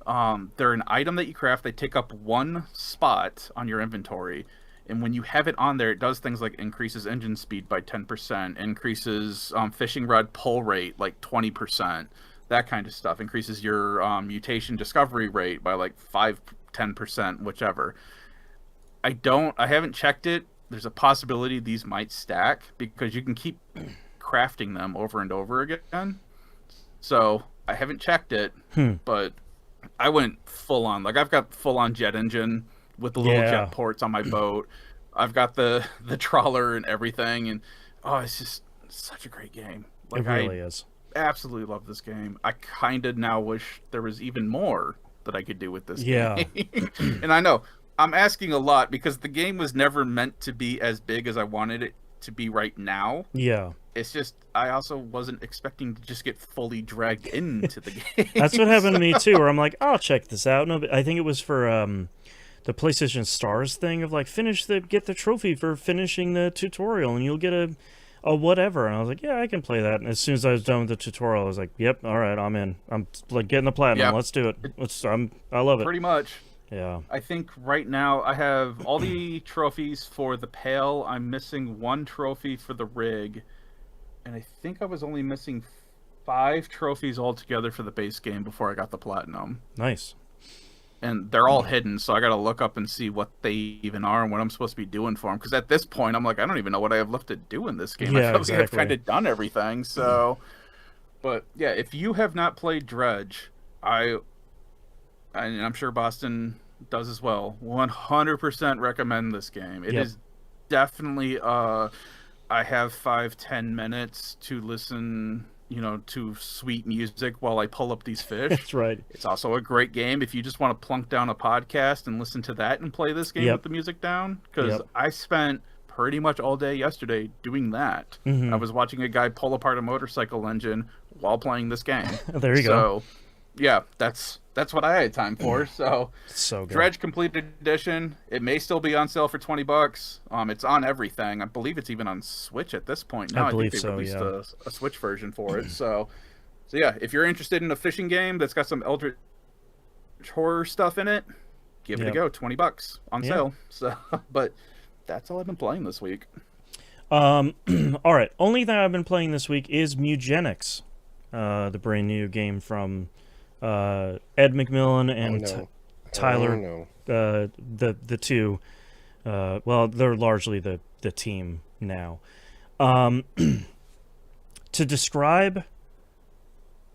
They're an item that you craft. They take up 1 spot on your inventory, and when you have it on there, it does things like increases engine speed by 10%, increases fishing rod pull rate like 20%, that kind of stuff. Increases your mutation discovery rate by like 5-10%, whichever. I haven't checked it. There's a possibility these might stack because you can keep crafting them over and over again. So I haven't checked it, but I went full on. Like, I've got full on jet engine with the little jet ports on my boat. I've got the trawler and everything, and it's just such a great game. Like, it really is. Absolutely love this game. I kind of now wish there was even more that I could do with this game. And I know I'm asking a lot because the game was never meant to be as big as I wanted it to be right now. Yeah. It's just, I also wasn't expecting to just get fully dragged into the game. That's what happened to me too, where I'm like, I'll check this out. No, I think it was for the PlayStation Stars thing of like, get the trophy for finishing the tutorial and you'll get a whatever. And I was like, yeah, I can play that. And as soon as I was done with the tutorial, I was like, yep, all right, I'm in. I'm like getting the platinum. Let's do it. I love it. Pretty much. Yeah. I think right now I have all the trophies for the pail. I'm missing 1 trophy for the rig. And I think I was only missing 5 trophies altogether for the base game before I got the platinum. Nice. And they're all hidden, so I got to look up and see what they even are and what I'm supposed to be doing for them. Because at this point, I'm like, I don't even know what I have left to do in this game. Yeah, I feel exactly. like I've kind of done everything. So, but yeah, if you have not played Dredge, and I'm sure Boston does as well, 100% recommend this game. It is definitely I have 5-10 minutes to listen, to sweet music while I pull up these fish. That's right. It's also a great game if you just want to plunk down a podcast and listen to that and play this game with the music down. Because I spent pretty much all day yesterday doing that. Mm-hmm. I was watching a guy pull apart a motorcycle engine while playing this game. There you go. So, yeah, that's what I had time for. So good. Dredge Complete Edition. It may still be on sale for $20. It's on everything. I believe it's even on Switch at this point now. I believe think they released a Switch version for it. So yeah, if you're interested in a fishing game that's got some Eldritch horror stuff in it, give it a go. $20 on sale. So, but that's all I've been playing this week. All right. Only thing I've been playing this week is Mewgenics, the brand new game from Ed McMillan and Tyler, the two. Well, they're largely the team now. To describe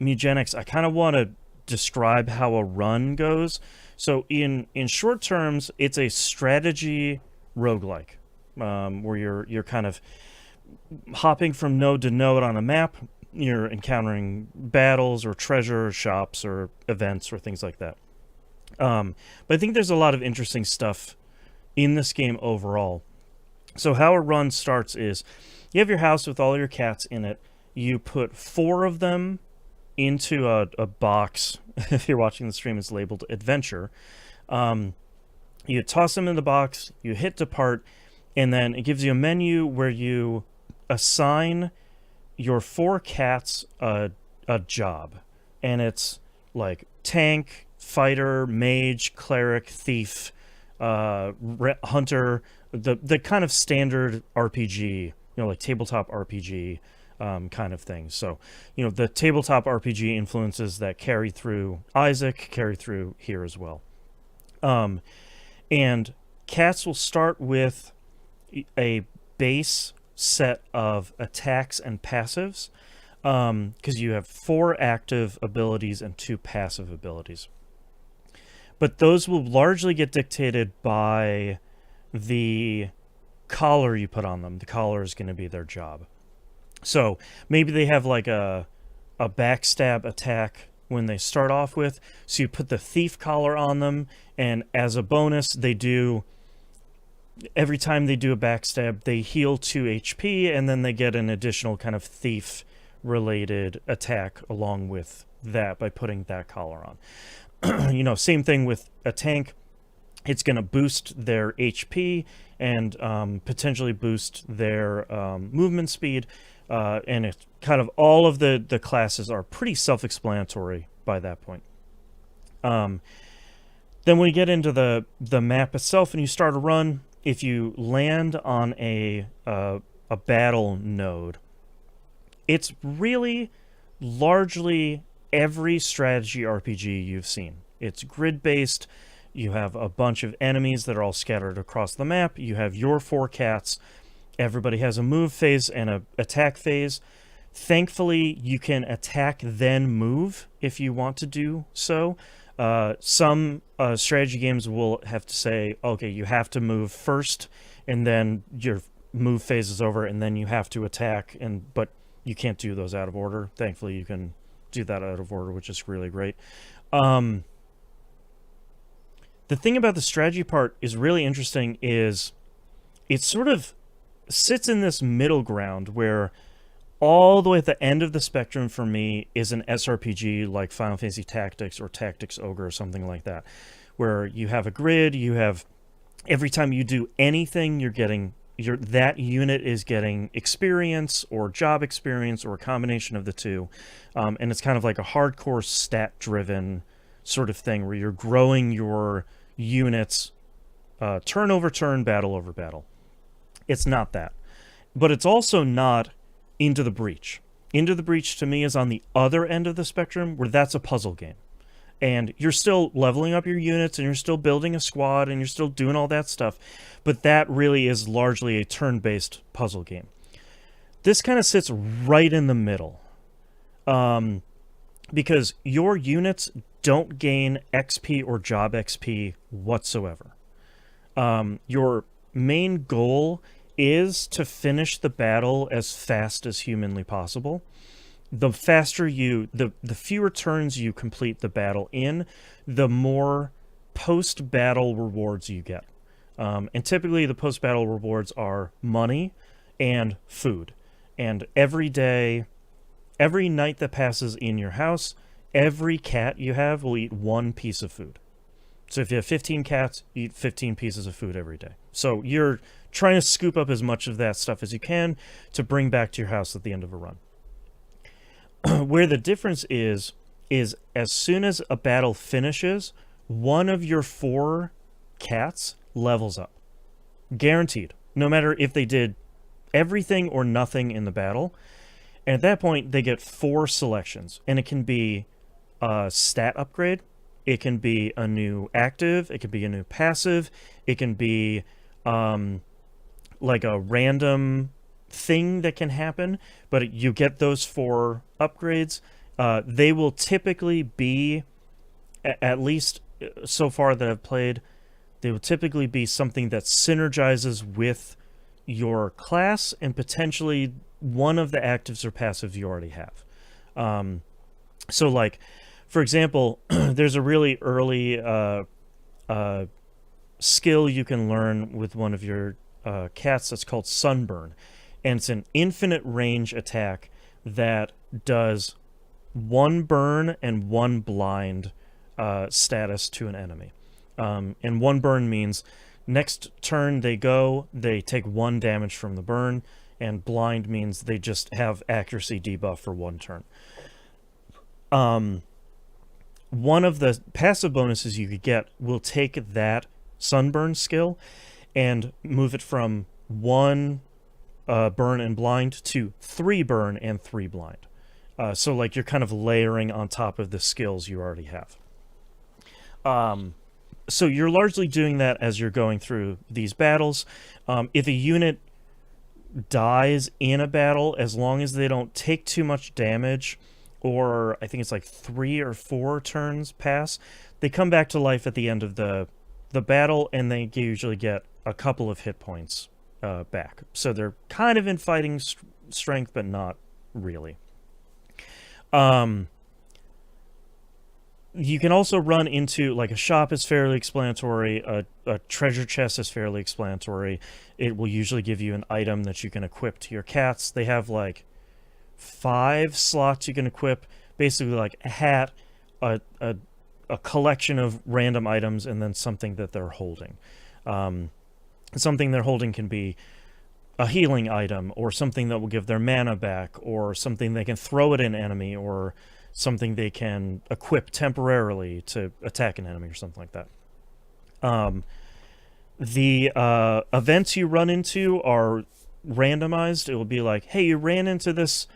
Mewgenics, I kind of want to describe how a run goes. So in short terms, it's a strategy roguelike, where you're kind of hopping from node to node on a map. You're encountering battles or treasure shops or events or things like that. But I think there's a lot of interesting stuff in this game overall. So how a run starts is you have your house with all your cats in it. You put 4 of them into a box. If you're watching the stream, it's labeled Adventure. You toss them in the box, you hit Depart, and then it gives you a menu where you assign your 4 cats a job. And it's like tank, fighter, mage, cleric, thief, hunter, the kind of standard RPG, like tabletop RPG kind of thing. So, the tabletop RPG influences that carry through Isaac, carry through here as well. And cats will start with a base set of attacks and passives, because you have 4 active abilities and 2 passive abilities. But those will largely get dictated by the collar you put on them. The collar is going to be their job. So maybe they have like a backstab attack when they start off with, so you put the thief collar on them, and as a bonus they do every time they do a backstab, they heal 2 HP, and then they get an additional kind of thief-related attack along with that by putting that collar on. Same thing with a tank. It's going to boost their HP and potentially boost their movement speed. And it's kind of all of the classes are pretty self-explanatory by that point. Then when you get into the map itself and you start a run, if you land on a battle node, it's really largely every strategy RPG you've seen. It's grid-based. You have a bunch of enemies that are all scattered across the map. You have your 4 cats. Everybody has a move phase and a attack phase. Thankfully, you can attack then move if you want to do so. Some strategy games will have to say, okay, you have to move first, and then your move phase is over, and then you have to attack. But you can't do those out of order. Thankfully, you can do that out of order, which is really great. The thing about the strategy part is really interesting is it sort of sits in this middle ground where all the way at the end of the spectrum for me is an SRPG like Final Fantasy Tactics or Tactics Ogre or something like that, where you have a grid, you have every time you do anything, that unit is getting experience or job experience or a combination of the two, and it's kind of like a hardcore stat-driven sort of thing where you're growing your units turn over turn, battle over battle. It's not that. But it's also not Into the Breach. Into the Breach, to me, is on the other end of the spectrum, where that's a puzzle game. And you're still leveling up your units, and you're still building a squad, and you're still doing all that stuff. But that really is largely a turn-based puzzle game. This kind of sits right in the middle. Because your units don't gain XP or job XP whatsoever. Your main goal is to finish the battle as fast as humanly possible. The fewer turns you complete the battle in, the more post-battle rewards you get. And typically the post-battle rewards are money and food. And every night that passes in your house, every cat you have will eat 1 piece of food. So if you have 15 cats, you eat 15 pieces of food every day. So you're trying to scoop up as much of that stuff as you can to bring back to your house at the end of a run. Where the difference is as soon as a battle finishes, one of your 4 cats levels up. Guaranteed. No matter if they did everything or nothing in the battle. And at that point, they get 4 selections. And it can be a stat upgrade. It can be a new active. It can be a new passive. It can be like a random thing that can happen. But you get those 4 upgrades. They will typically be, at least so far that I've played, they will typically be something that synergizes with your class and potentially one of the actives or passives you already have. So like, for example, there's a really early skill you can learn with one of your cats that's called Sunburn. And it's an infinite range attack that does 1 burn and 1 blind status to an enemy. And 1 burn means next turn they take 1 damage from the burn, and blind means they just have accuracy debuff for 1 turn. One of the passive bonuses you could get will take that Sunburn skill and move it from 1 burn and blind to 3 burn and 3 blind. So like you're kind of layering on top of the skills you already have. So you're largely doing that as you're going through these battles. If a unit dies in a battle, as long as they don't take too much damage, or I think it's like 3 or 4 turns pass, they come back to life at the end of the battle, and they usually get a couple of hit points back. So they're kind of in fighting strength, but not really. You can also run into, like, a shop is fairly explanatory, a treasure chest is fairly explanatory. It will usually give you an item that you can equip to your cats. They have, like, 5 slots you can equip, basically like a hat, a collection of random items, and then something that they're holding. Something they're holding can be a healing item, or something that will give their mana back, or something they can throw at an enemy, or something they can equip temporarily to attack an enemy, or something like that. The events you run into are randomized. It will be like, hey, you ran into this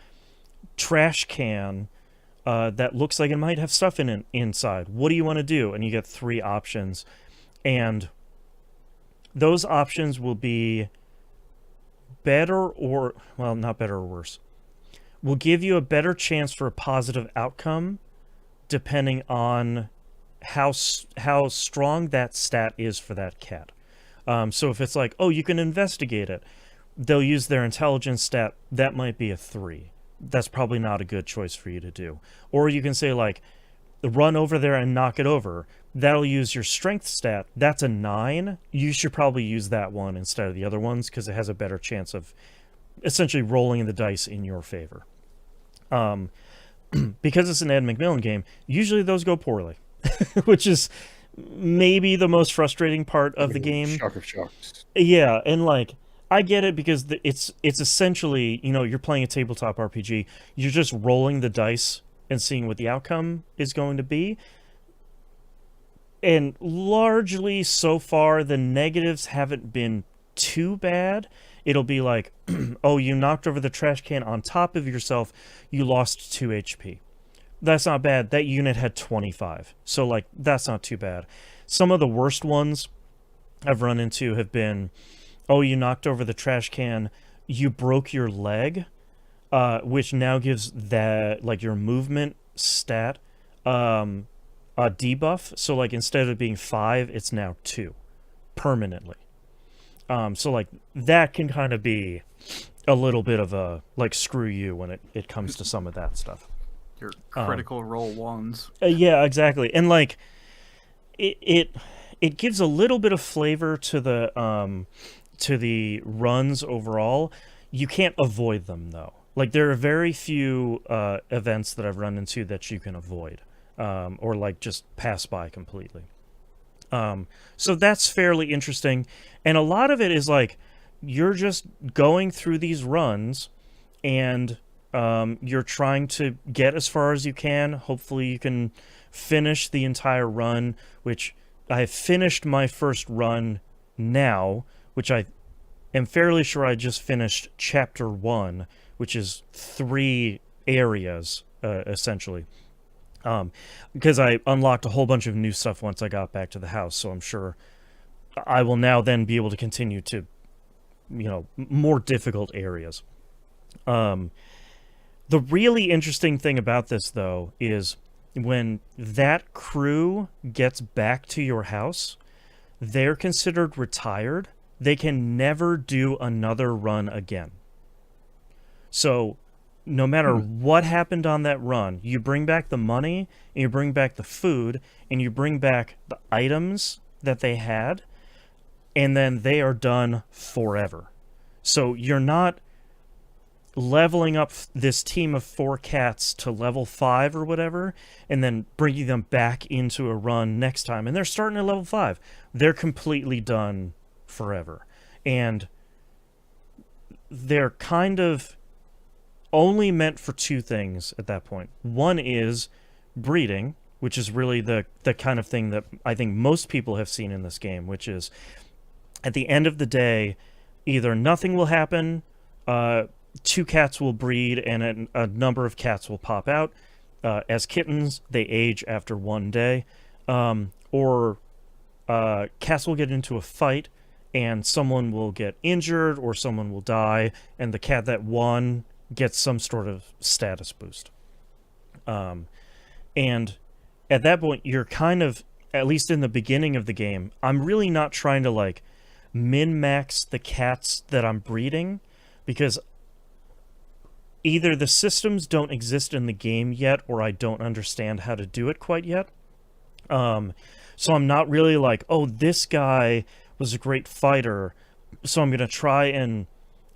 trash can that looks like it might have stuff in it inside. What do you want to do? And you get 3 options. And those options will be better or, well, not better or worse. Will give you a better chance for a positive outcome depending on how strong that stat is for that cat. So if it's like, oh, you can investigate it, they'll use their intelligence stat. That might be a 3. That's probably not a good choice for you to do. Or you can say, like, run over there and knock it over. That'll use your strength stat. That's a 9. You should probably use that one instead of the other ones because it has a better chance of essentially rolling the dice in your favor. Because it's an Ed McMillan game, usually those go poorly, which is maybe the most frustrating part of the game. Shock of shocks. Yeah, and, like, I get it because it's essentially, you're playing a tabletop RPG. You're just rolling the dice and seeing what the outcome is going to be. And largely so far, the negatives haven't been too bad. It'll be like, oh, you knocked over the trash can on top of yourself. You lost 2 HP. That's not bad. That unit had 25. So, like, that's not too bad. Some of the worst ones I've run into have been, oh, you knocked over the trash can. You broke your leg, which now gives that, like, your movement stat a debuff. So, like, instead of being 5, it's now 2 permanently. So, like, that can kind of be a little bit of a, like, screw you when it comes to some of that stuff. Your critical roll ones. Yeah, exactly. And, like, it gives a little bit of flavor to the runs overall. You can't avoid them, though. Like, there are very few events that I've run into that you can avoid, or, like, just pass by completely. So that's fairly interesting. And a lot of it is, like, you're just going through these runs, and you're trying to get as far as you can. Hopefully you can finish the entire run, which I have finished my first run now, which I am fairly sure I just finished Chapter 1, which is 3 areas, essentially. Because I unlocked a whole bunch of new stuff once I got back to the house, so I'm sure I will now then be able to continue to, more difficult areas. The really interesting thing about this, though, is when that crew gets back to your house, they're considered retired. They can never do another run again. So no matter what happened on that run, you bring back the money, and you bring back the food, and you bring back the items that they had, and then they are done forever. So you're not leveling up this team of 4 cats to level 5 or whatever, and then bringing them back into a run next time, and they're starting at level 5. They're completely done forever. And they're kind of only meant for 2 things at that point. One is breeding, which is really the kind of thing that I think most people have seen in this game, which is at the end of the day, either nothing will happen, 2 cats will breed, and a number of cats will pop out. As kittens, they age after 1 day. Or cats will get into a fight, and someone will get injured, or someone will die, and the cat that won gets some sort of status boost. And at that point, you're kind of, at least in the beginning of the game, I'm really not trying to, like, min-max the cats that I'm breeding, because either the systems don't exist in the game yet, or I don't understand how to do it quite yet. So I'm not really like, oh, this guy was a great fighter, so I'm going to try and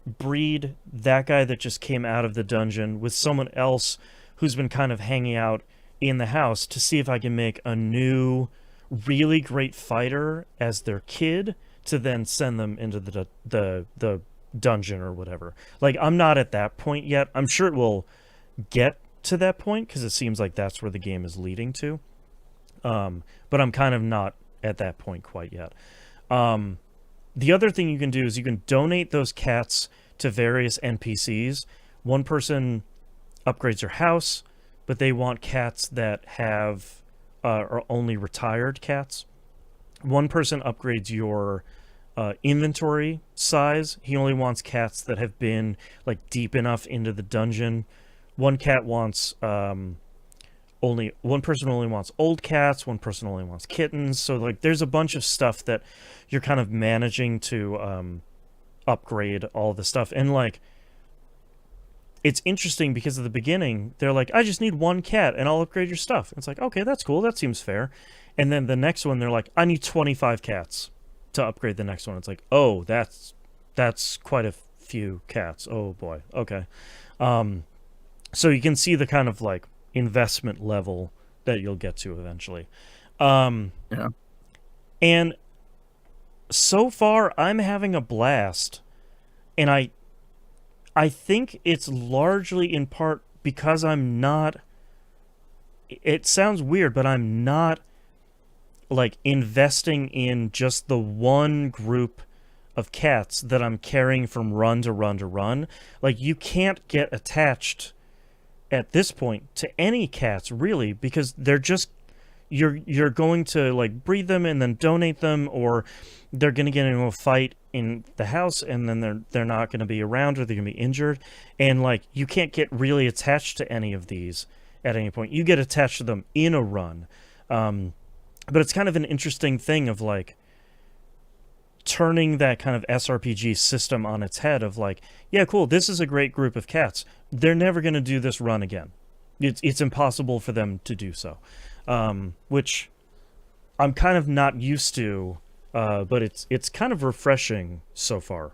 breed that guy that just came out of the dungeon with someone else who's been kind of hanging out in the house to see if I can make a new, really great fighter as their kid to then send them into the dungeon or whatever. Like, I'm not at that point yet. I'm sure it will get to that point because it seems like that's where the game is leading to. But I'm kind of not at that point quite yet. The other thing you can do is you can donate those cats to various NPCs. One person upgrades your house, but they want cats that have are only retired cats. One person upgrades your inventory size. He only wants cats that have been like deep enough into the dungeon. One cat wants only one person only wants old cats, one person only wants kittens. So like there's a bunch of stuff that you're kind of managing to upgrade all the stuff. And like it's interesting because at the beginning they're like, I just need one cat and I'll upgrade your stuff. It's like, okay, that's cool, that seems fair. And then the next one they're like, I need 25 cats to upgrade the next one. It's like, oh, that's quite a few cats. Oh boy. Okay. So you can see the kind of like investment level that you'll get to eventually. Yeah. And so far I'm having a blast, and I think it's largely in part because I'm not, it sounds weird, but I'm not like investing in just the one group of cats that I'm carrying from run to run to run. Like you can't get attached at this point to any cats really, because they're just you're going to like breed them and then donate them, or they're going to get into a fight in the house and then they're not going to be around, or they're going to be injured, and like you can't get really attached to any of these at any point. You get attached to them in a run, but it's kind of an interesting thing of like turning that kind of SRPG system on its head of like, yeah, cool, this is a great group of cats. They're never going to do this run again. It's impossible for them to do so, which I'm kind of not used to, but it's kind of refreshing so far.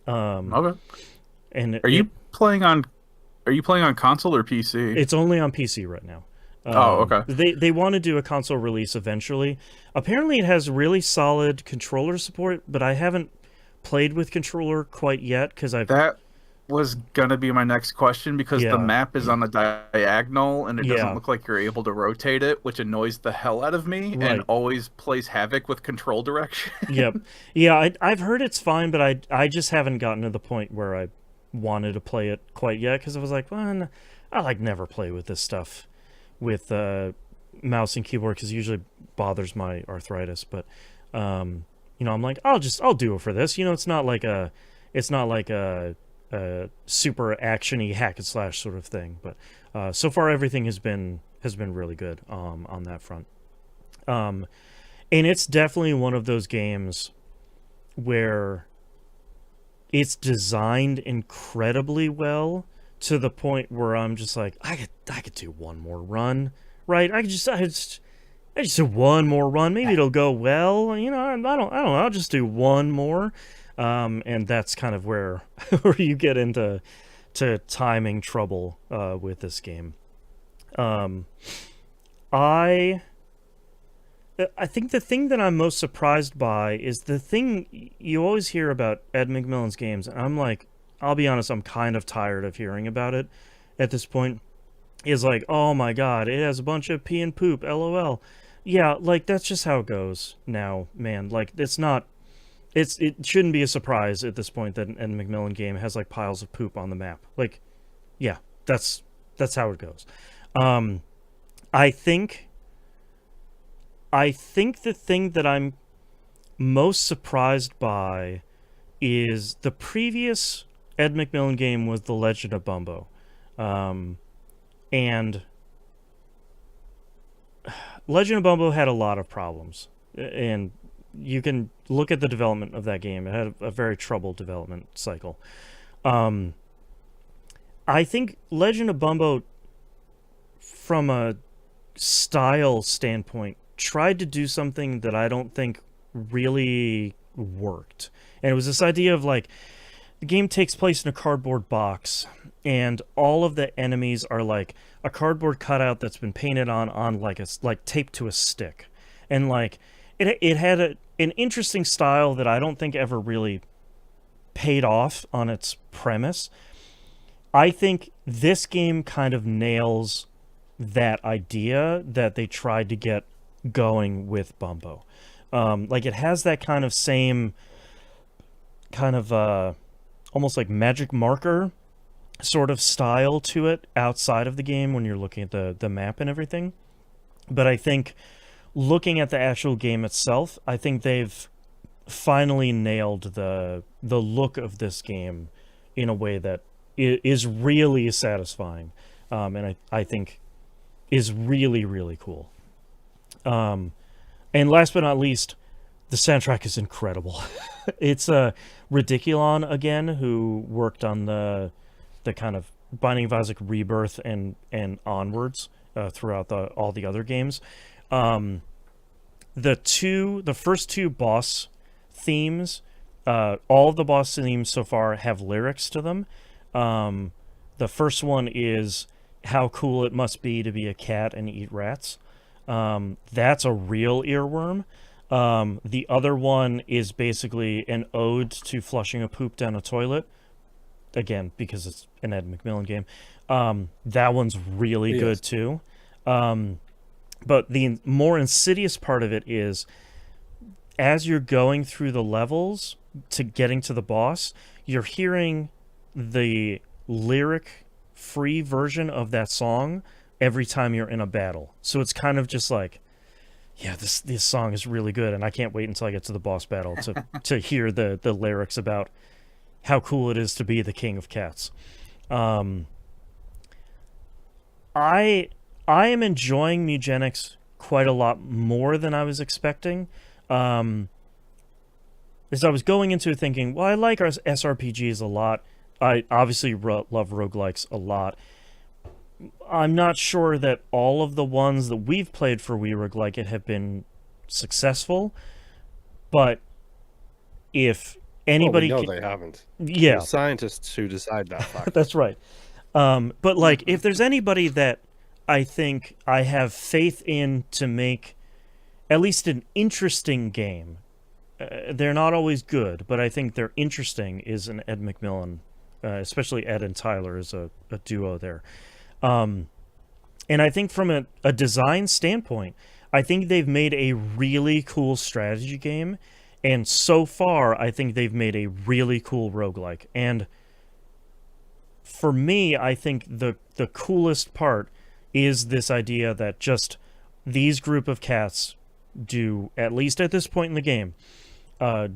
Okay. And Are you playing on console or PC? It's only on PC right now. Okay. They want to do a console release eventually. Apparently it has really solid controller support, but I haven't played with controller quite yet because That was gonna be my next question, because the map is on a diagonal and it doesn't look like you're able to rotate it, which annoys the hell out of me and always plays havoc with control direction. Yep. Yeah, I've heard it's fine, but I just haven't gotten to the point where I wanted to play it quite yet, because I was like, well, I like never play with this stuff with mouse and keyboard because it usually bothers my arthritis. But I'm like, I'll do it for this. It's not like a super actiony hack and slash sort of thing. But so far everything has been really good on that front. And it's definitely one of those games where it's designed incredibly well, to the point where I'm just like, I could do one more run, right? I just do one more run. Maybe it'll go well. I don't know. I'll just do one more, and that's kind of where you get into timing trouble with this game. I think the thing that I'm most surprised by is the thing you always hear about Ed McMillan's games, and I'm like, I'll be honest, I'm kind of tired of hearing about it at this point, is like, oh my god, it has a bunch of pee and poop, LOL. Yeah, like, that's just how it goes now, man. Like, it shouldn't be a surprise at this point that an Ed McMillan game has, like, piles of poop on the map. Like, yeah, that's how it goes. I think the thing that I'm most surprised by is the previous Ed McMillan game was The Legend of Bumbo. And Legend of Bumbo had a lot of problems. And you can look at the development of that game. It had a very troubled development cycle. I think Legend of Bumbo, from a style standpoint, tried to do something that I don't think really worked. And it was this idea of like the game takes place in a cardboard box, and all of the enemies are like a cardboard cutout that's been painted on like it's like taped to a stick, and like it had an interesting style that I don't think ever really paid off on its premise. I think this game kind of nails that idea that they tried to get going with Bumbo. Like it has that kind of same kind of almost like magic marker sort of style to it outside of the game when you're looking at the map and everything. But I think looking at the actual game itself, I think they've finally nailed the look of this game in a way that is really satisfying, and I think is really, really cool. And last but not least, the soundtrack is incredible. It's Ridiculon again, who worked on the kind of Binding of Isaac Rebirth and onwards throughout all the other games. The first two boss themes, all of the boss themes so far have lyrics to them. The first one is "How cool it must be to be a cat and eat rats." That's a real earworm. The other one is basically an ode to flushing a poop down a toilet. Again, because it's an Ed McMillan game. That one's really good too. But the more insidious part of it is, as you're going through the levels to getting to the boss, you're hearing the lyric-free version of that song every time you're in a battle. So it's kind of just like, yeah, this song is really good, and I can't wait until I get to the boss battle to hear the lyrics about how cool it is to be the king of cats. I am enjoying Mewgenics quite a lot more than I was expecting. As I was going into it thinking, well, I like our SRPGs a lot. I obviously love roguelikes a lot. I'm not sure that all of the ones that we've played for We Roguelike It have been successful, but if anybody... Well, we know they haven't. Yeah. There's scientists who decide that fact. That's right. But like, if there's anybody that I think I have faith in to make at least an interesting game, they're not always good, but I think they're interesting, is an Ed McMillan, especially Ed and Tyler as a duo there. And I think from a design standpoint, I think they've made a really cool strategy game, and so far I think they've made a really cool roguelike. And for me, I think the coolest part is this idea that just these group of cats do, at least at this point in the game,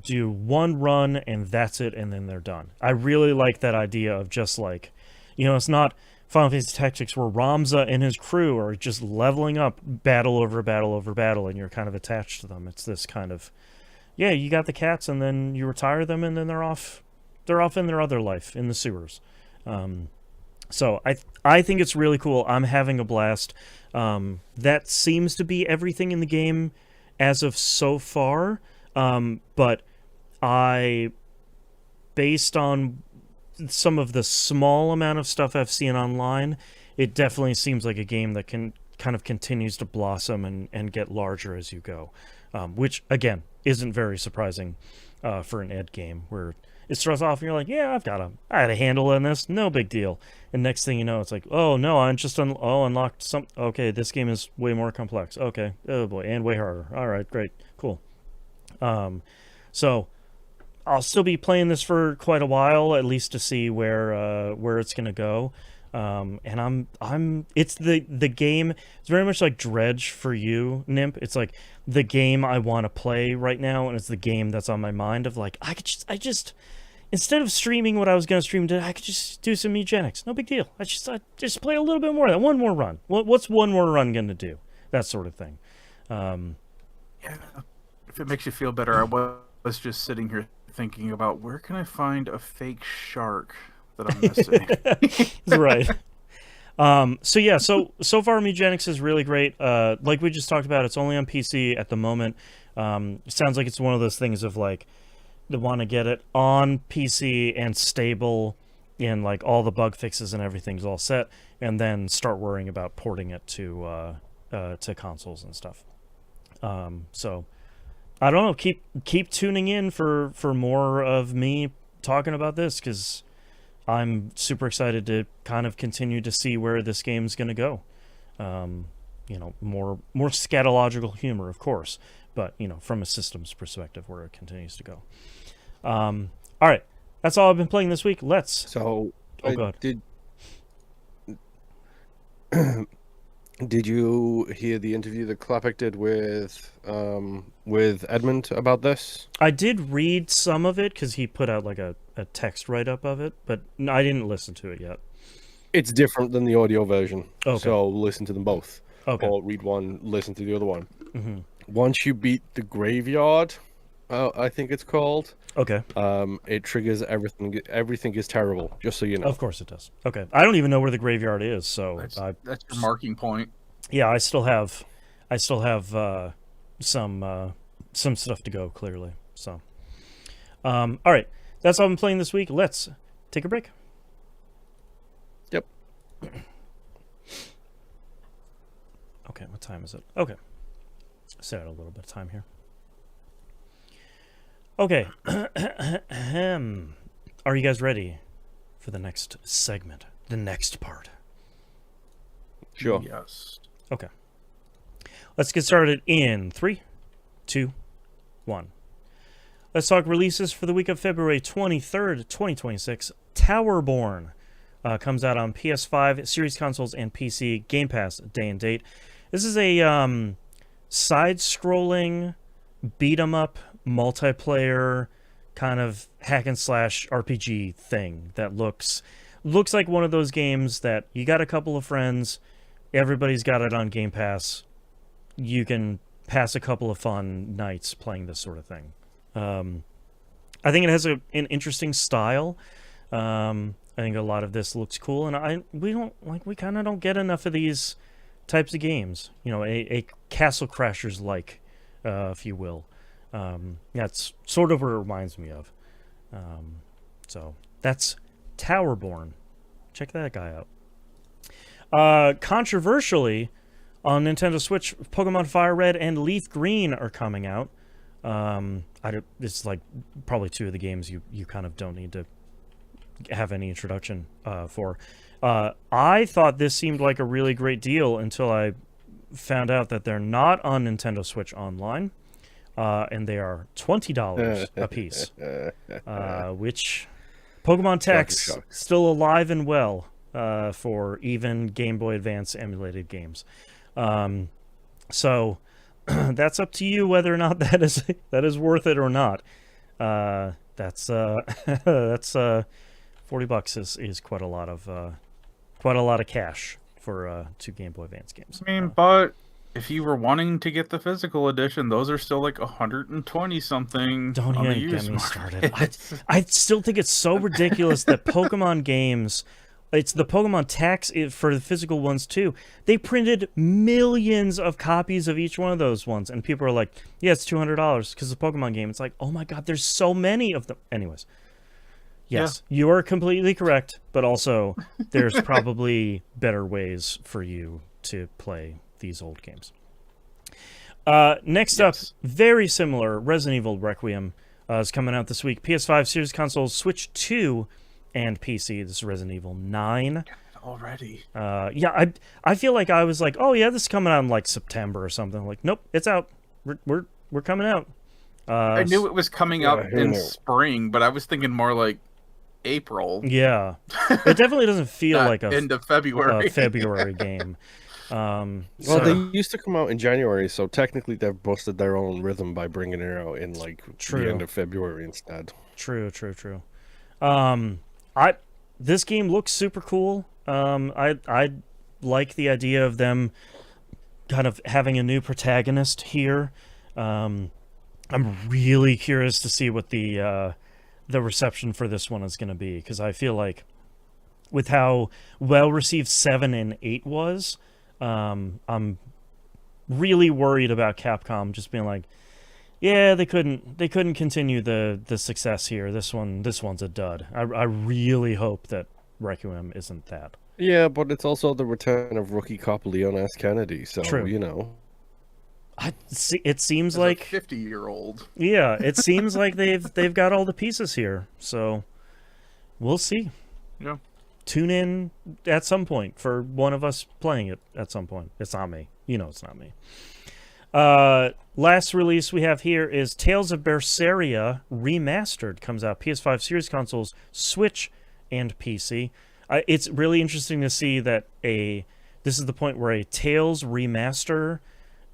do one run and that's it, and then they're done. I really like that idea of just like, it's not Final Fantasy Tactics where Ramza and his crew are just leveling up battle over battle over battle, and you're kind of attached to them. It's this kind of, yeah, you got the cats, and then you retire them, and then they're off in their other life in the sewers. So I think it's really cool. I'm having a blast. That seems to be everything in the game as of so far. But based on some of the small amount of stuff I've seen online, it definitely seems like a game that can kind of continues to blossom and get larger as you go, which again isn't very surprising for an Ed game, where it starts off and you're like, yeah, I had a handle on this, no big deal, and next thing you know, it's like, oh no, I just unlocked some. Okay, this game is way more complex. Okay, oh boy, and way harder. All right, great, cool. So I'll still be playing this for quite a while, at least to see where it's gonna go. And it's the game. It's very much like Dredge for you, Nimp. It's like the game I want to play right now, and it's the game that's on my mind of like, I just instead of streaming what I was gonna stream today, I could just do some Mewgenics. No big deal. I just play a little bit more of that. One more run. What's one more run gonna do? That sort of thing. Yeah. If it makes you feel better, I was just sitting here thinking about where can I find a fake shark that I'm missing. Right. So yeah, so far Mewgenics is really great. Like we just talked about, it's only on PC at the moment. It sounds like it's one of those things of like they want to get it on PC and stable, and like all the bug fixes and everything's all set, and then start worrying about porting it to consoles and stuff. So I don't know. Keep tuning in for more of me talking about this, because I'm super excited to kind of continue to see where this game's going to go. More scatological humor, of course, but from a systems perspective, where it continues to go. All right, that's all I've been playing this week. So, God. Did you hear the interview that Klapik did with Edmund about this? I did read some of it because he put out like a text write-up of it, but I didn't listen to it yet. It's different than the audio version, okay. So listen to them both. Okay. Or read one, listen to the other one. Mm-hmm. Once you beat the graveyard, I think it's called. Okay. It triggers everything. Everything is terrible, just so you know. Of course it does. Okay. I don't even know where the graveyard is, so that's your marking point. Yeah, I still have some stuff to go, clearly. So, all right, that's all I've been playing this week. Let's take a break. Yep. Okay, what time is it? Okay, set out a little bit of time here. Okay, are you guys ready for the next segment, the next part? Sure. Yes. Okay. Let's get started in 3, 2, 1. Let's talk releases for the week of February 23rd, 2026. Towerborn comes out on PS5, Series consoles, and PC. Game Pass day and date. This is a side-scrolling, beat-em-up, multiplayer kind of hack and slash RPG thing that looks like one of those games that you got a couple of friends, everybody's got it on Game Pass, you can pass a couple of fun nights playing this sort of thing. I think it has an interesting style. I think a lot of this looks cool, and we kind of don't get enough of these types of games. A Castle Crashers like, if you will. That's sort of what it reminds me of. So that's Towerborn. Check that guy out. Controversially, on Nintendo Switch, Pokemon Fire Red and Leaf Green are coming out. It's like probably two of the games you kind of don't need to have any introduction for. I thought this seemed like a really great deal until I found out that they're not on Nintendo Switch Online. And they are $20 a piece, which Pokemon Tech's still alive and well for even Game Boy Advance emulated games. So that's up to you whether or not that is worth it or not. That's $40 is quite a lot of cash for 2 Game Boy Advance games. I mean, but if you were wanting to get the physical edition, those are still like 120 something. Don't even get me started. I still think it's so ridiculous that Pokemon games, it's the Pokemon tax for the physical ones too. They printed millions of copies of each one of those ones, and people are like, "Yeah, it's $200 because it's a Pokemon game." It's like, oh my god, there's so many of them. Anyways, yes, you are completely correct, but also there's probably better ways for you to play these old games. Next up, very similar, Resident Evil Requiem is coming out this week. PS5, Series consoles, Switch 2, and PC. This is Resident Evil 9. Already. Yeah, I feel like I was like, oh yeah, this is coming out in like September or something. Like, nope, it's out. We're coming out. I knew it was coming out in spring, but I was thinking more like April. Yeah, it definitely doesn't feel like a end of February February game. They used to come out in January, so technically they've busted their own rhythm by bringing it out in like the end of February instead. True. This game looks super cool. I like the idea of them kind of having a new protagonist here. I'm really curious to see what the reception for this one is going to be, because I feel like with how well received 7 and 8 was. I'm really worried about Capcom just being like, yeah, they couldn't continue the success here. This one's a dud. I really hope that Requiem isn't that. Yeah, but it's also the return of rookie cop Leon S. Kennedy, so True. you know. It seems As like a 50-year-old. Yeah, it seems like they've got all the pieces here. So we'll see. Yeah. Tune in at some point for one of us playing it at some point. It's not me. You know it's not me. Last release we have here is Tales of Berseria Remastered. Comes out PS5 series consoles, Switch, and PC. It's really interesting to see that this is the point where a Tales remaster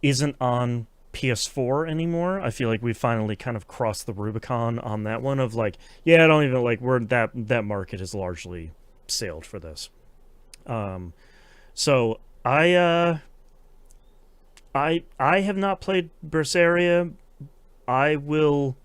isn't on PS4 anymore. I feel like we finally kind of crossed the Rubicon on that one of like, yeah, I don't even like that market is largely sailed for this. So I have not played Berseria. I will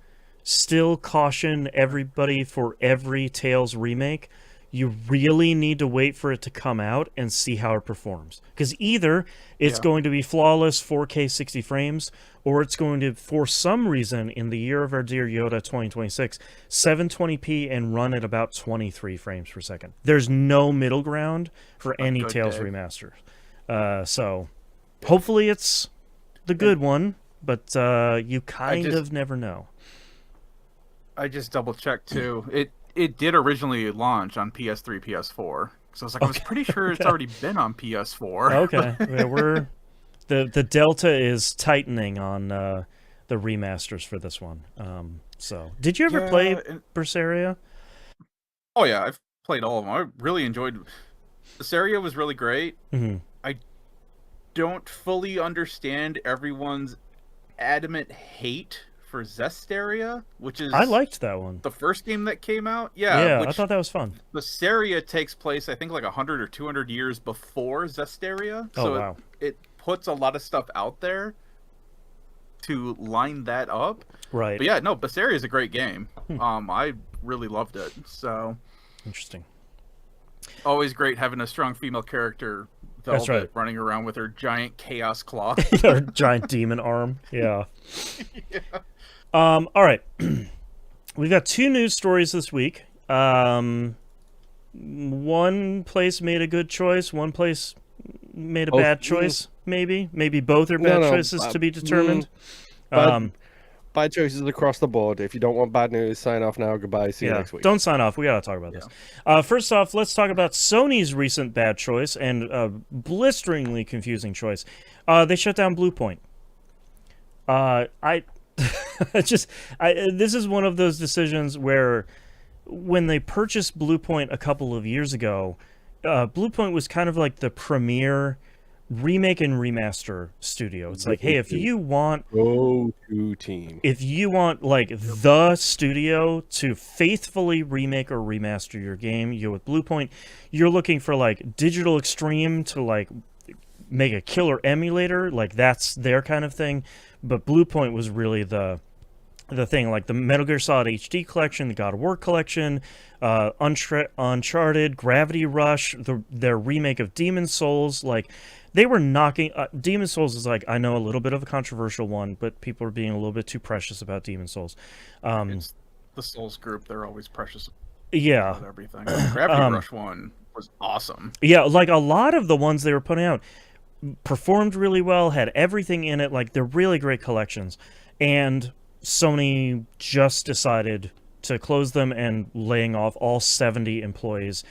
still caution everybody for every Tales remake. You really need to wait for it to come out and see how it performs. Because either it's going to be flawless 4K 60 frames, or it's going to, for some reason, in the year of our dear Yoda 2026, 720p and run at about 23 frames per second. There's no middle ground for any Tales remaster. So hopefully it's the good one, but you kind of never know. I just double-checked, too. It did originally launch on PS3, PS4. So I was like, I was pretty sure it's already been on PS4. Okay. Yeah, the delta is tightening on the remasters for this one. So did you ever play Berseria? Oh yeah, I've played all of them. I really enjoyed Berseria. Was really great. Mm-hmm. I don't fully understand everyone's adamant hate for Zestiria, which is I liked that one. The first game that came out. Yeah, I thought that was fun. Berseria takes place, I think, like 100 or 200 years before Zestiria. So wow. It puts a lot of stuff out there to line that up. Right. But yeah, no, Berseria is a great game. I really loved it. So interesting. Always great having a strong female character, Velvet, that's right, running around with her giant chaos claw. Her giant demon arm. Yeah. Yeah. All right. We've got 2 news stories this week. One place made a good choice. One place made a bad choice. Maybe both are bad choices to be determined. Bad choices across the board. If you don't want bad news, sign off now. Goodbye. See you next week. Don't sign off. We got to talk about this. First off, let's talk about Sony's recent bad choice and blisteringly confusing choice. They shut down Bluepoint. This is one of those decisions where when they purchased Bluepoint a couple of years ago, Bluepoint was kind of like the premier remake and remaster studio. It's like, hey, if you want like the studio to faithfully remake or remaster your game, with Bluepoint, you're looking for like Digital Extreme to like make a killer emulator, like that's their kind of thing. But Bluepoint was really the thing, like the Metal Gear Solid HD collection, the God of War collection, Uncharted, Gravity Rush, their remake of Demon's Souls. Like they were knocking Demon's Souls is like, I know, a little bit of a controversial one, but people are being a little bit too precious about Demon's Souls. It's the Souls group, they're always precious about everything. Gravity Rush one was awesome. Yeah, like a lot of the ones they were putting out performed really well, had everything in it, like they're really great collections. And Sony just decided to close them and laying off all 70 employees,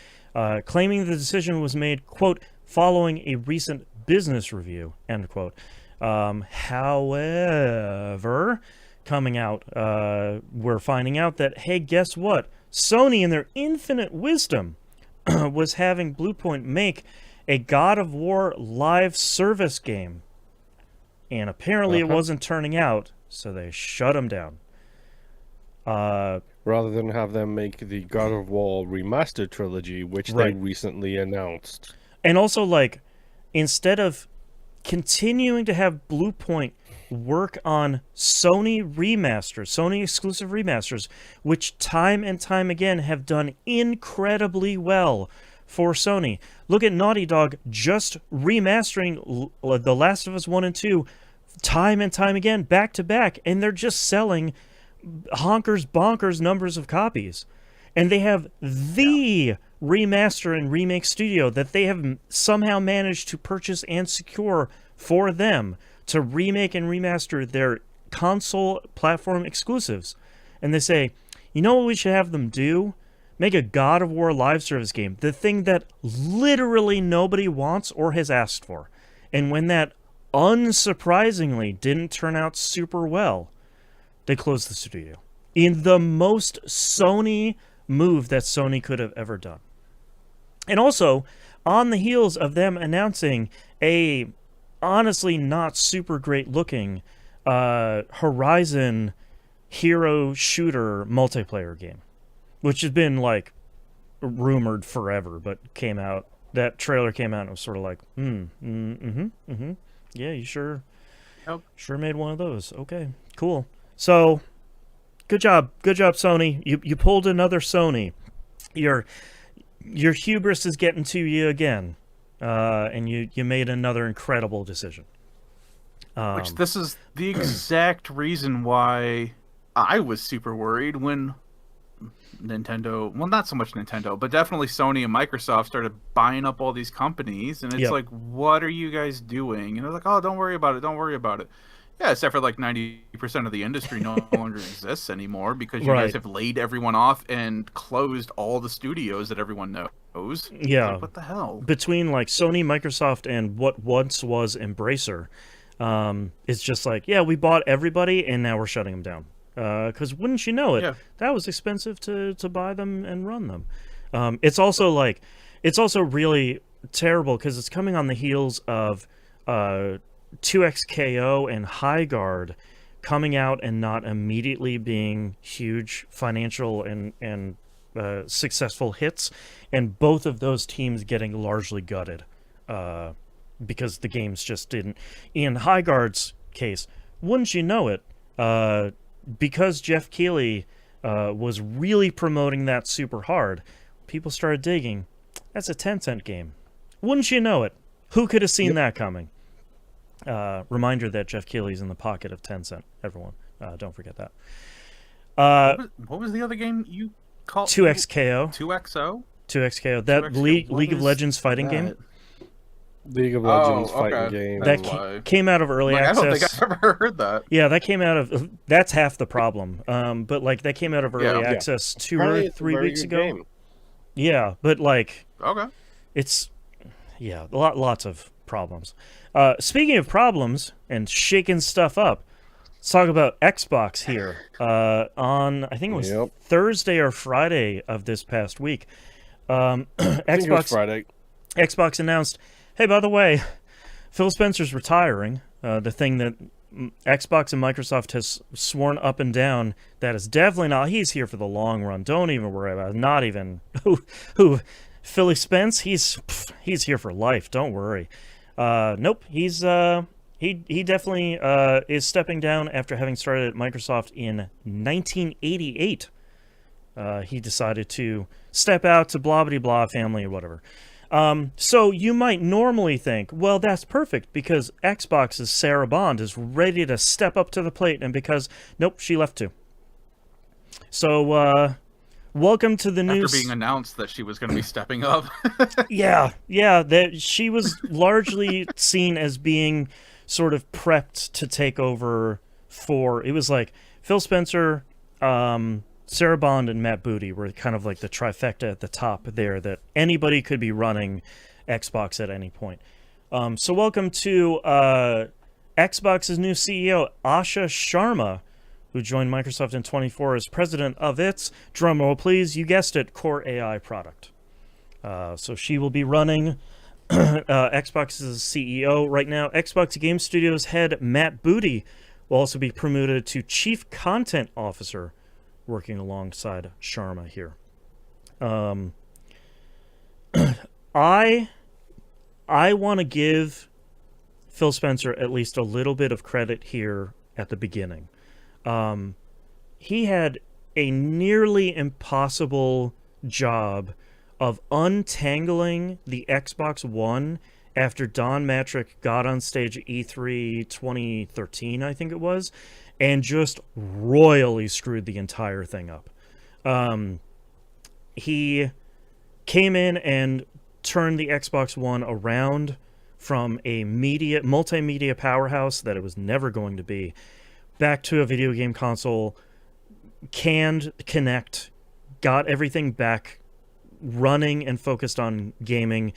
claiming the decision was made, quote, following a recent business review, end quote. However, coming out, we're finding out that, hey, guess what? Sony, in their infinite wisdom, was having Bluepoint make a God of War live service game. And apparently it wasn't turning out, so they shut them down. Rather than have them make the God of War remastered trilogy, which they recently announced. And also, like, instead of continuing to have Bluepoint work on Sony remasters, Sony exclusive remasters, which time and time again have done incredibly well for Sony. Look at Naughty Dog just remastering The Last of Us 1 and 2 time and time again, back to back, and they're just selling honkers bonkers numbers of copies. And they have the remaster and remake studio that they have somehow managed to purchase and secure for them to remake and remaster their console platform exclusives. And they say, you know what we should have them do? Make a God of War live service game, the thing that literally nobody wants or has asked for. And when that unsurprisingly didn't turn out super well, they closed the studio in the most Sony move that Sony could have ever done. And also, on the heels of them announcing a honestly not super great looking Horizon hero shooter multiplayer game, which has been like rumored forever, but came out, that trailer came out and it was sort of like, yeah, you sure made one of those. Okay, cool. So good job Sony. You pulled another Sony. Your hubris is getting to you again, and you made another incredible decision. Which this is the exact reason why I was super worried when Nintendo, well, not so much Nintendo, but definitely Sony and Microsoft started buying up all these companies, and it's like, what are you guys doing? And they're like, oh, don't worry about it. Yeah, except for like 90% of the industry no longer exists anymore because you guys have laid everyone off and closed all the studios that everyone knows. Yeah. Like, what the hell? Between like Sony, Microsoft, and what once was Embracer, it's just like, yeah, we bought everybody and now we're shutting them down. Because wouldn't you know it, that was expensive to buy them and run them. It's also really terrible because it's coming on the heels of 2XKO and Highguard coming out and not immediately being huge financial and successful hits, and both of those teams getting largely gutted because the games just didn't. In Highguard's case, wouldn't you know it, because Jeff Keighley was really promoting that super hard, people started digging, that's a Tencent game. Wouldn't you know it? Who could have seen that coming? Reminder that Jeff Keighley's in the pocket of Tencent, everyone. Don't forget that. What was the other game you called? 2XKO. 2XO? 2XKO. That League of Legends fighting game? League of Legends fighting game. That came out of early access. I don't think I've ever heard that. Yeah, that came out of... That's half the problem. But, like, that came out of early access 2 or 3 weeks ago. Game. Yeah, but, like... Okay. It's... Yeah, lots of problems. Speaking of problems and shaking stuff up, let's talk about Xbox here. On, I think it was Thursday or Friday of this past week. I think it was Friday. Xbox announced, hey, by the way, Phil Spencer's retiring. The thing that Xbox and Microsoft has sworn up and down that is definitely not. He's here for the long run. Don't even worry about it. Not even who Philly Spence. He's here for life. Don't worry. Nope. He definitely is stepping down after having started at Microsoft in 1988. He decided to step out to blah blah blah family or whatever. So you might normally think, well, that's perfect because Xbox's Sarah Bond is ready to step up to the plate, and because nope, she left too. So welcome to the news. After being announced that she was going to be stepping up. yeah, that she was largely seen as being sort of prepped to take over for. It was like Phil Spencer, Sarah Bond, and Matt Booty were kind of like the trifecta at the top there that anybody could be running Xbox at any point. So welcome to Xbox's new CEO, Asha Sharma, who joined Microsoft in 2024 as president of its, drumroll please, you guessed it, Core AI product. So she will be running Xbox's CEO right now. Xbox Game Studios head Matt Booty will also be promoted to Chief Content Officer, working alongside Sharma here. I want to give Phil Spencer at least a little bit of credit here at the beginning. He had a nearly impossible job of untangling the Xbox One after Don Matrick got on stage at E3 2013, I think it was, and just royally screwed the entire thing up. He came in and turned the Xbox One around from a multimedia powerhouse that it was never going to be, back to a video game console, canned Kinect, got everything back running and focused on gaming,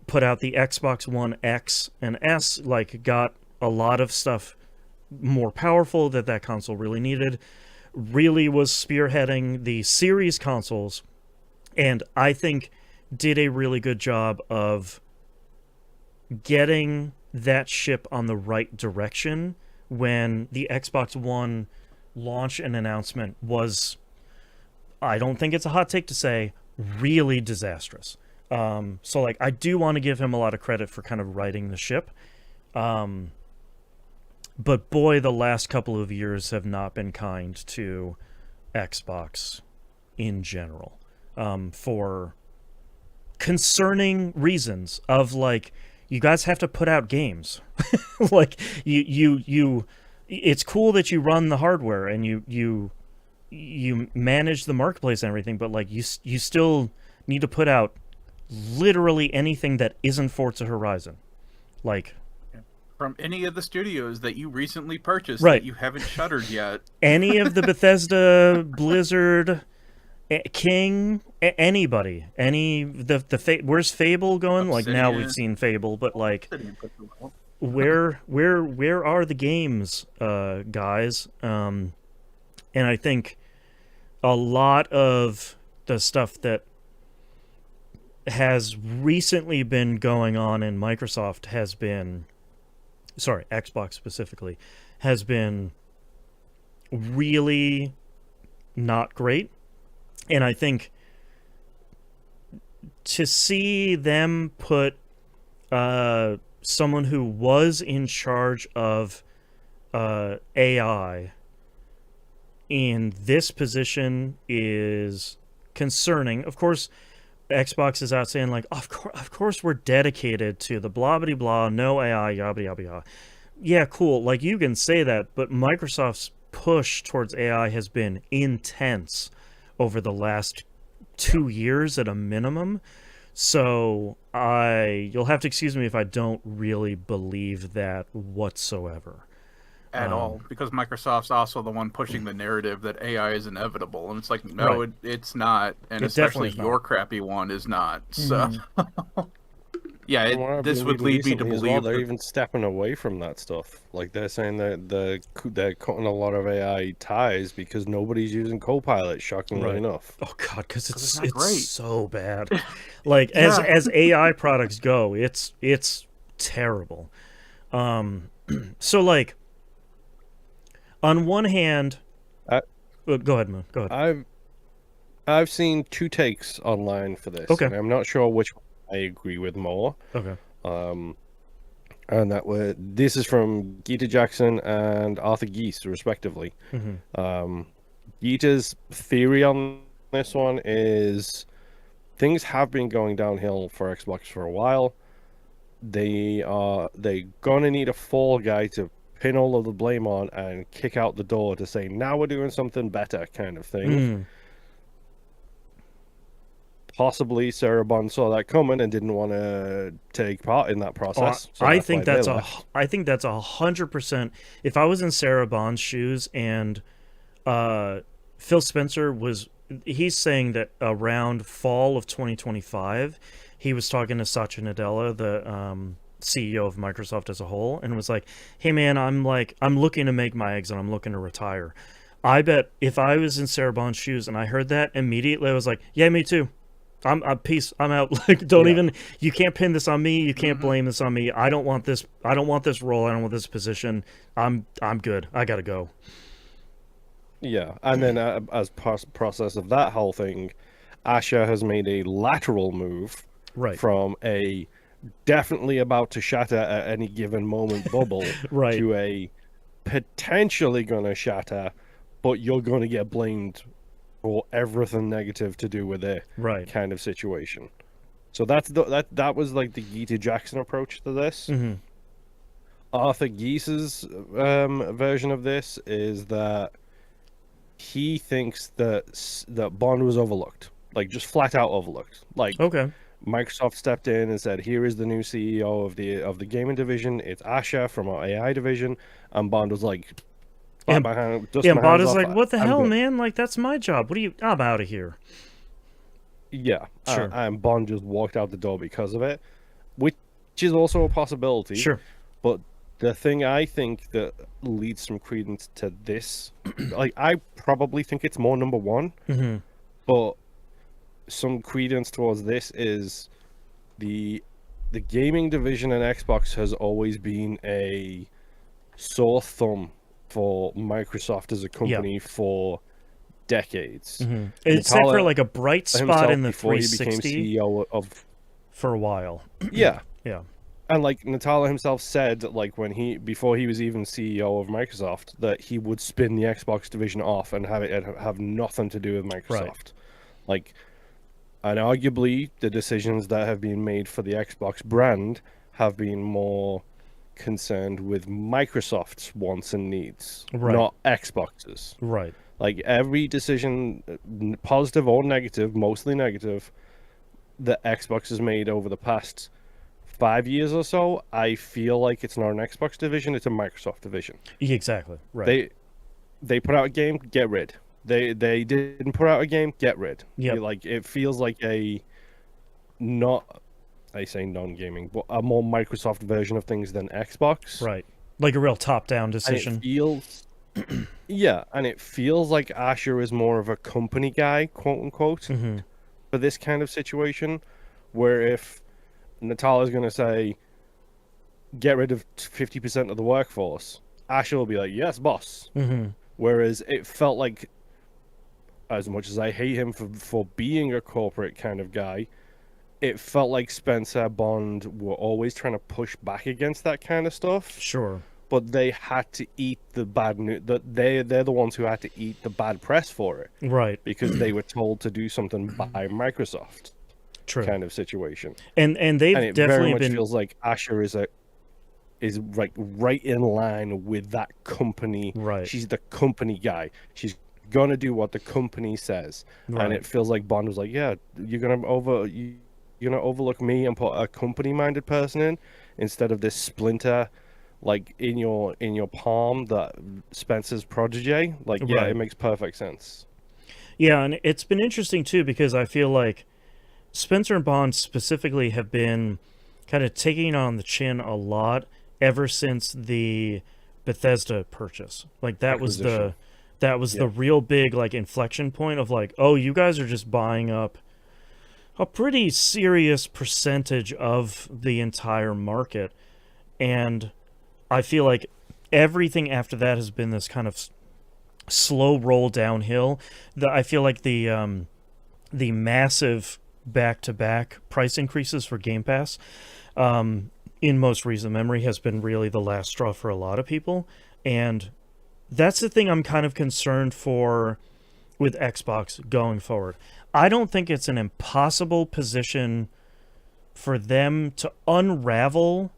put out the Xbox One X and S, like got a lot of stuff more powerful that console really needed, really was spearheading the series consoles, and I think did a really good job of getting that ship on the right direction when the Xbox One launch and announcement was, I don't think it's a hot take to say, really disastrous. So like I do want to give him a lot of credit for kind of righting the ship. But boy, the last couple of years have not been kind to Xbox in general, for concerning reasons of like, you guys have to put out games. Like you it's cool that you run the hardware and you manage the marketplace and everything, but like you still need to put out literally anything that isn't Forza Horizon. Like from any of the studios that you recently purchased, right, that you haven't shuttered yet. Any of the Bethesda, Blizzard, King, anybody, where's Fable going? Obsidian. Like now we've seen Fable, but like where are the games, guys? And I think a lot of the stuff that has recently been going on in Microsoft has been, Xbox specifically, has been really not great. And I think to see them put someone who was in charge of AI in this position is concerning. Of course, Xbox is out saying like, of course we're dedicated to the blah blah blah, no AI, yabba yabba yabba. Yeah, cool. Like you can say that, but Microsoft's push towards AI has been intense over the last 2 years at a minimum. So you'll have to excuse me if I don't really believe that whatsoever. At all, because Microsoft's also the one pushing the narrative that AI is inevitable, and it's like, no, right. It's not, and it especially your crappy one is not. So, yeah, this would lead me to believe they're even stepping away from that stuff. Like they're saying that they're cutting a lot of AI ties because nobody's using Copilot. Shockingly enough. Oh God, because it's so bad. Like as AI products go, it's terrible. So like. On one hand, go ahead, Moon. Go ahead. I've seen two takes online for this. Okay. And I'm not sure which one I agree with more. Okay. And this is from Geeta Jackson and Arthur Geese, respectively. Mm-hmm. Geeta's theory on this one is things have been going downhill for Xbox for a while. They're gonna need a fall guy to pin all of the blame on and kick out the door to say, now we're doing something better, kind of thing. Possibly Sarah Bond saw that coming and didn't want to take part in that process. I think that's 100%. If I was in Sarah Bond's shoes and Phil Spencer he's saying that around fall of 2025, he was talking to Satya Nadella, the CEO of Microsoft as a whole, and was like, hey man, I'm looking to make my exit, I'm looking to retire. I bet if I was in Sarah Bond's shoes and I heard that, immediately I was like, yeah, me too. I'm peace, I'm out. Like, you can't pin this on me, you can't blame this on me. I don't want this role, I don't want this position. I'm good, I gotta go. Yeah, and then as process of that whole thing, Asher has made a lateral move from a definitely about to shatter at any given moment bubble to a potentially gonna shatter, but you're gonna get blamed for everything negative to do with it, Right. kind of situation. So that was like the Geeta Jackson approach to this. Mm-hmm. Arthur Geese's version of this is that he thinks that Bond was overlooked, like just flat out overlooked. Like Okay. Microsoft stepped in and said, "Here is the new CEO of the gaming division. It's Asha from our AI division." And Bond was like, And, my hand, dust yeah, my Bot hands is off, like, what the I'm hell, good." man? Like, that's my job. What are you... I'm out of here. Yeah, Sure. and Bond just walked out the door because of it, which is also a possibility. Sure. But the thing I think that leads some credence to this, like I probably think it's more number one, Mm-hmm. but some credence towards this is the gaming division in Xbox has always been a sore thumb for Microsoft as a company for decades. Mm-hmm. Except for like a bright spot in the before he 360 became CEO of for a while. yeah. Yeah. And like Natala himself said, like before he was even CEO of Microsoft, that he would spin the Xbox division off and have nothing to do with Microsoft. Right. Like, and arguably the decisions that have been made for the Xbox brand have been more concerned with Microsoft's wants and needs, Right. not Xbox's. Right. Like every decision, positive or negative, mostly negative, that Xbox has made over the past 5 years or so, I feel like it's not an Xbox division, it's a Microsoft division. Exactly. Right. They put out a game, get rid. They didn't put out a game, get rid. Yep. Like it feels like I say non-gaming, but a more Microsoft version of things than Xbox. Right. Like a real top-down decision. And it feels yeah, and it feels like Asher is more of a company guy, quote unquote, Mm-hmm. for this kind of situation, where if Natala's going to say, get rid of 50% of the workforce, Asher will be like, yes, boss. Mm-hmm. Whereas it felt like, as much as I hate him for being a corporate kind of guy, it felt like Spencer Bond were always trying to push back against that kind of stuff. Sure. But they had to eat the bad news. They're the ones who had to eat the bad press for it. Right. Because they were told to do something by Microsoft. True. Kind of situation. And they've And it definitely very much been... feels like Asher is like right in line with that company. Right. She's the company guy. She's gonna do what the company says. Right. And it feels like Bond was like, yeah, you're gonna overlook me and put a company-minded person in instead of this splinter, like in your palm that Spencer's protege. Like, yeah, Right. it makes perfect sense. Yeah, and it's been interesting too because I feel like Spencer and Bond specifically have been kind of taking on the chin a lot ever since the Bethesda purchase. Like that was the real big like inflection point of like, oh, you guys are just buying up a pretty serious percentage of the entire market. And I feel like everything after that has been this kind of slow roll downhill. I feel like the massive back-to-back price increases for Game Pass in most recent memory has been really the last straw for a lot of people. And that's the thing I'm kind of concerned for with Xbox going forward. I don't think it's an impossible position for them to unravel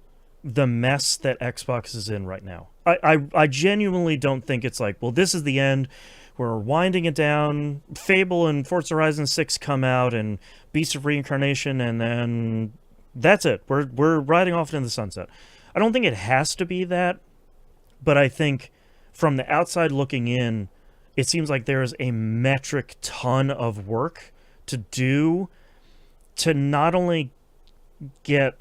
the mess that Xbox is in right now. I genuinely don't think it's like, well, this is the end. We're winding it down. Fable and Forza Horizon 6 come out, and Beasts of Reincarnation, and then that's it. We're riding off into the sunset. I don't think it has to be that, but I think from the outside looking in, it seems like there is a metric ton of work to do to not only get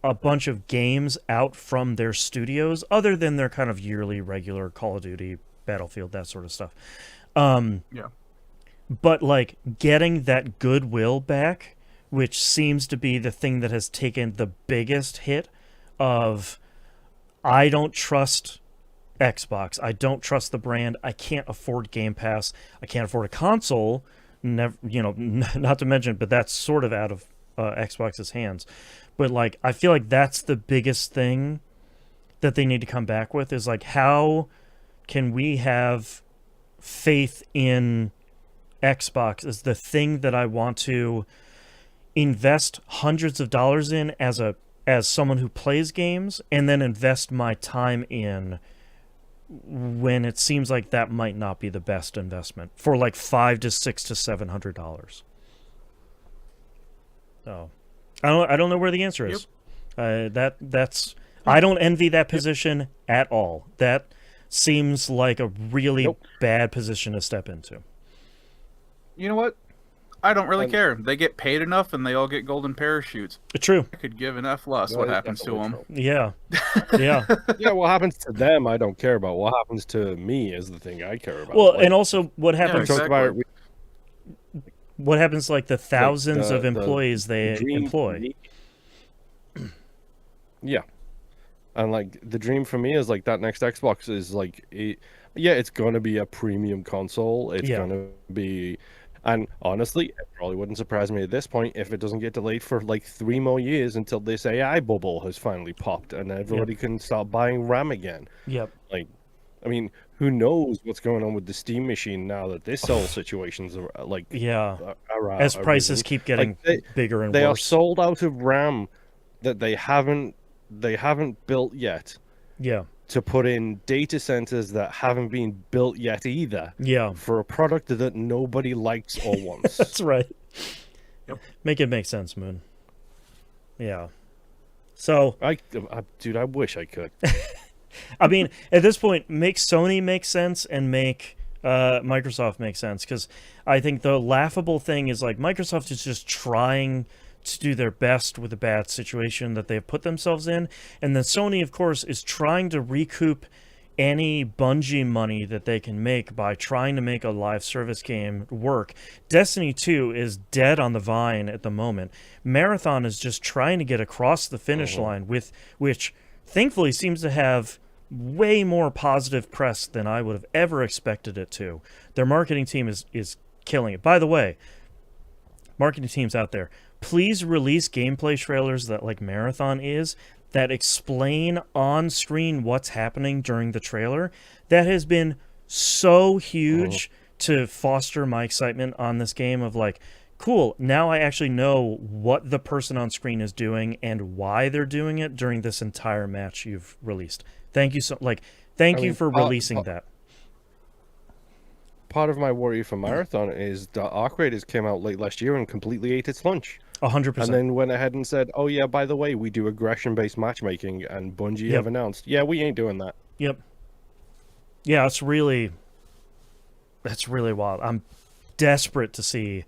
a bunch of games out from their studios, other than their kind of yearly regular Call of Duty, Battlefield, that sort of stuff. Yeah. But like getting that goodwill back, which seems to be the thing that has taken the biggest hit of, I don't trust Xbox. I don't trust the brand. I can't afford Game Pass. I can't afford a console. Never, not to mention, but that's sort of out of Xbox's hands. But like, I feel like that's the biggest thing that they need to come back with is like, how can we have faith in Xbox is the thing that I want to invest hundreds of dollars in as someone who plays games, and then invest my time in when it seems like that might not be the best investment for like $500 to $600 to $700. So I don't know where the answer is. That's I don't envy that position at all. That seems like a really bad position to step into. You know what? I don't really care. They get paid enough, and they all get golden parachutes. True. I could give an F less what happens to them. Yeah. Yeah. Yeah, what happens to them, I don't care about. What happens to me is the thing I care about. Well, and also what happens... Yeah, exactly. What happens, like, the thousands of employees they employ. Yeah. And, like, the dream for me is, like, that next Xbox is, like... it's going to be a premium console. It's going to be... And honestly, it probably wouldn't surprise me at this point if it doesn't get delayed for like 3 more years until this AI bubble has finally popped and everybody can start buying RAM again. Yep. Like, I mean, who knows what's going on with the Steam machine now that this whole situation's like as prices keep getting bigger and worse. They are sold out of RAM that they haven't built yet. Yeah. To put in data centers that haven't been built yet either. Yeah. For a product that nobody likes or wants. That's right. Yep. Make it make sense, Moon. Yeah. So... Dude, I wish I could. I mean, at this point, make Sony make sense and make Microsoft make sense. Because I think the laughable thing is, like, Microsoft is just trying to do their best with a bad situation that they've put themselves in, and then Sony, of course, is trying to recoup any Bungie money that they can make by trying to make a live service game work. Destiny 2 is dead on the vine at the moment. Marathon is just trying to get across the finish line, with which thankfully seems to have way more positive press than I would have ever expected it to. Their marketing team is killing it. By the way, marketing teams out there, please release gameplay trailers that, like Marathon is, that explain on screen what's happening during the trailer. That has been so huge to foster my excitement on this game of like, cool, now I actually know what the person on screen is doing and why they're doing it during this entire match you've released. Thank you thank you for releasing that. Part of my worry for Marathon is that Arc Raiders came out late last year and completely ate its lunch. 100%. And then went ahead and said, oh yeah, by the way, we do aggression-based matchmaking, and Bungie have announced, yeah, we ain't doing that. Yep. Yeah, that's really wild. I'm desperate to see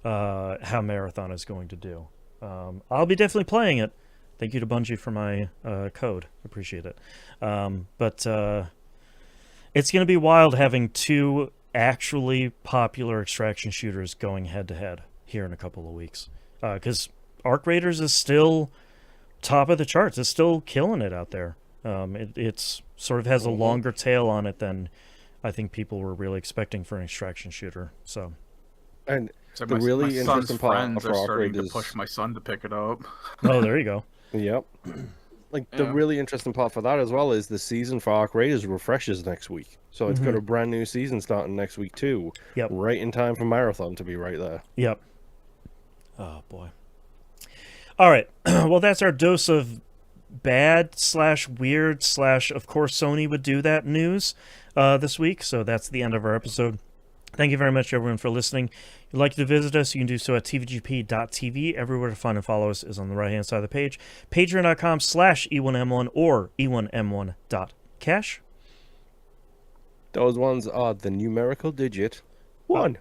how Marathon is going to do. I'll be definitely playing it. Thank you to Bungie for my code. Appreciate it. But it's going to be wild having two actually popular extraction shooters going head-to-head here in a couple of weeks. Because Arc Raiders is still top of the charts. It's still killing it out there. It's sort of has a longer tail on it than I think people were really expecting for an extraction shooter. So, and the really interesting part for Arc Raiders, to push my son to pick it up. Oh, there you go. Yep. Like the really interesting part for that as well is the season for Arc Raiders refreshes next week. So it's got a brand new season starting next week too. Yep. Right in time for Marathon to be right there. Yep. Oh boy. All right. Well, that's our dose of bad / weird / of course Sony would do that news this week. So that's the end of our episode. Thank you very much, everyone, for listening. If you'd like to visit us, you can do so at tvgp.tv. Everywhere to find and follow us is on the right-hand side of the page. Patreon.com/E1M1 or E1M1.cash. Those ones are the numerical digit 1.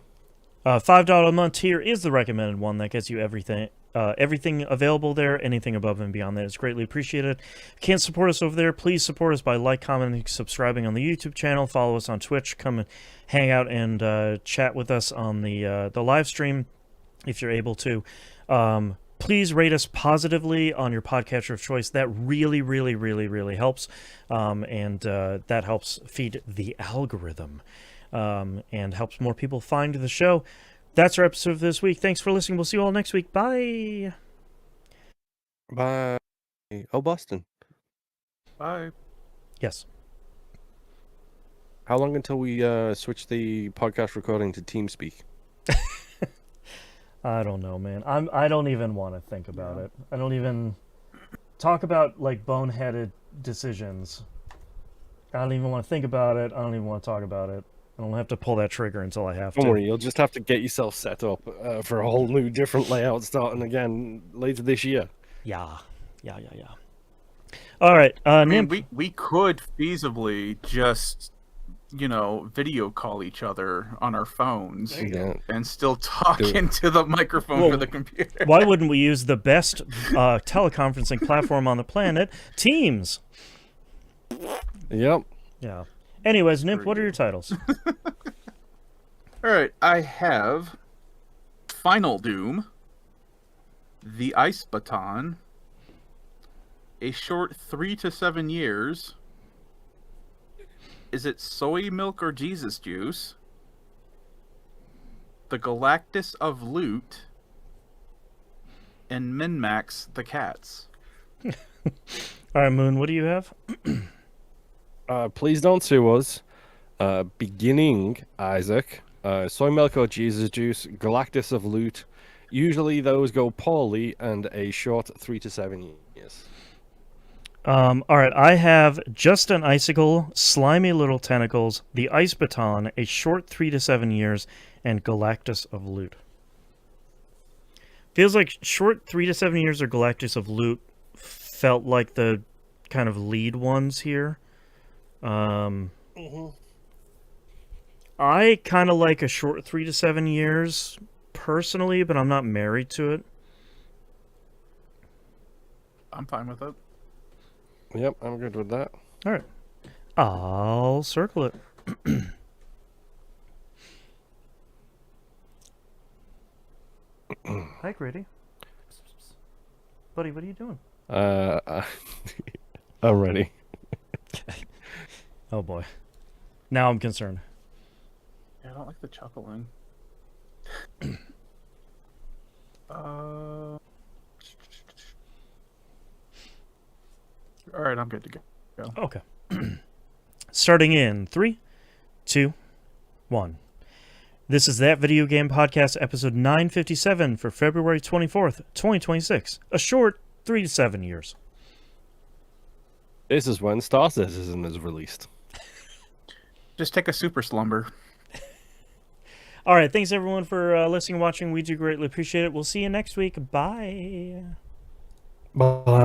$5 a month tier is the recommended one that gets you everything available there. Anything above and beyond that is greatly appreciated. If you can't support us over there, please support us by commenting, subscribing on the YouTube channel. Follow us on Twitch. Come and hang out and chat with us on the live stream if you're able to. Please rate us positively on your podcatcher of choice. That really, really, really, really helps. And that helps feed the algorithm and helps more people find the show. That's our episode for this week. Thanks for listening. We'll see you all next week. Bye. Bye. Oh, Boston. Bye. Yes. How long until we switch the podcast recording to TeamSpeak? I don't know, man. I don't even want to think about it. I don't even talk about like boneheaded decisions. I don't even want to think about it. I don't even want to talk about it. I don't have to pull that trigger until I have Don't to. worry, you'll just have to get yourself set up for a whole new different layout starting again later this year. Yeah. All right, I mean, Nimp. we could feasibly just, video call each other on our phones and still talk into the microphone for the computer. Why wouldn't we use the best teleconferencing platform on the planet, Teams? Yep. Yeah. Anyways, Nimp, what are your titles? All right, I have Final Doom, The Ice Baton, A Short 3 to 7 Years, Is It Soy Milk or Jesus Juice, The Galactus of Loot, and Min-Max the Cats. All right, Moon, what do you have? Please don't sue us. Beginning Isaac, Soy Milk or Jesus Juice, Galactus of Loot. Usually those go poorly, and A Short 3 to 7 years. All right, I have Just an Icicle, Slimy Little Tentacles, The Ice Baton, A Short 3 to 7 Years, and Galactus of Loot. Feels like Short 3 to 7 Years or Galactus of Loot felt like the kind of lead ones here. I kind of like A Short 3 to 7 Years personally, but I'm not married to it. I'm fine with it. Yep, I'm good with that. All right. I'll circle it. Hi, Grady. Buddy, what are you doing? I'm ready. Oh, boy. Now I'm concerned. Yeah, I don't like the chuckling. All right, I'm good to go. Okay. Starting in 3, 2, 1. This is That Video Game Podcast, episode 957 for February 24th, 2026. A short 3 to 7 years. This is when Star Citizen is released. Just take a super slumber. All right, thanks everyone for listening and watching. We do greatly appreciate it. We'll see you next week. Bye. Bye.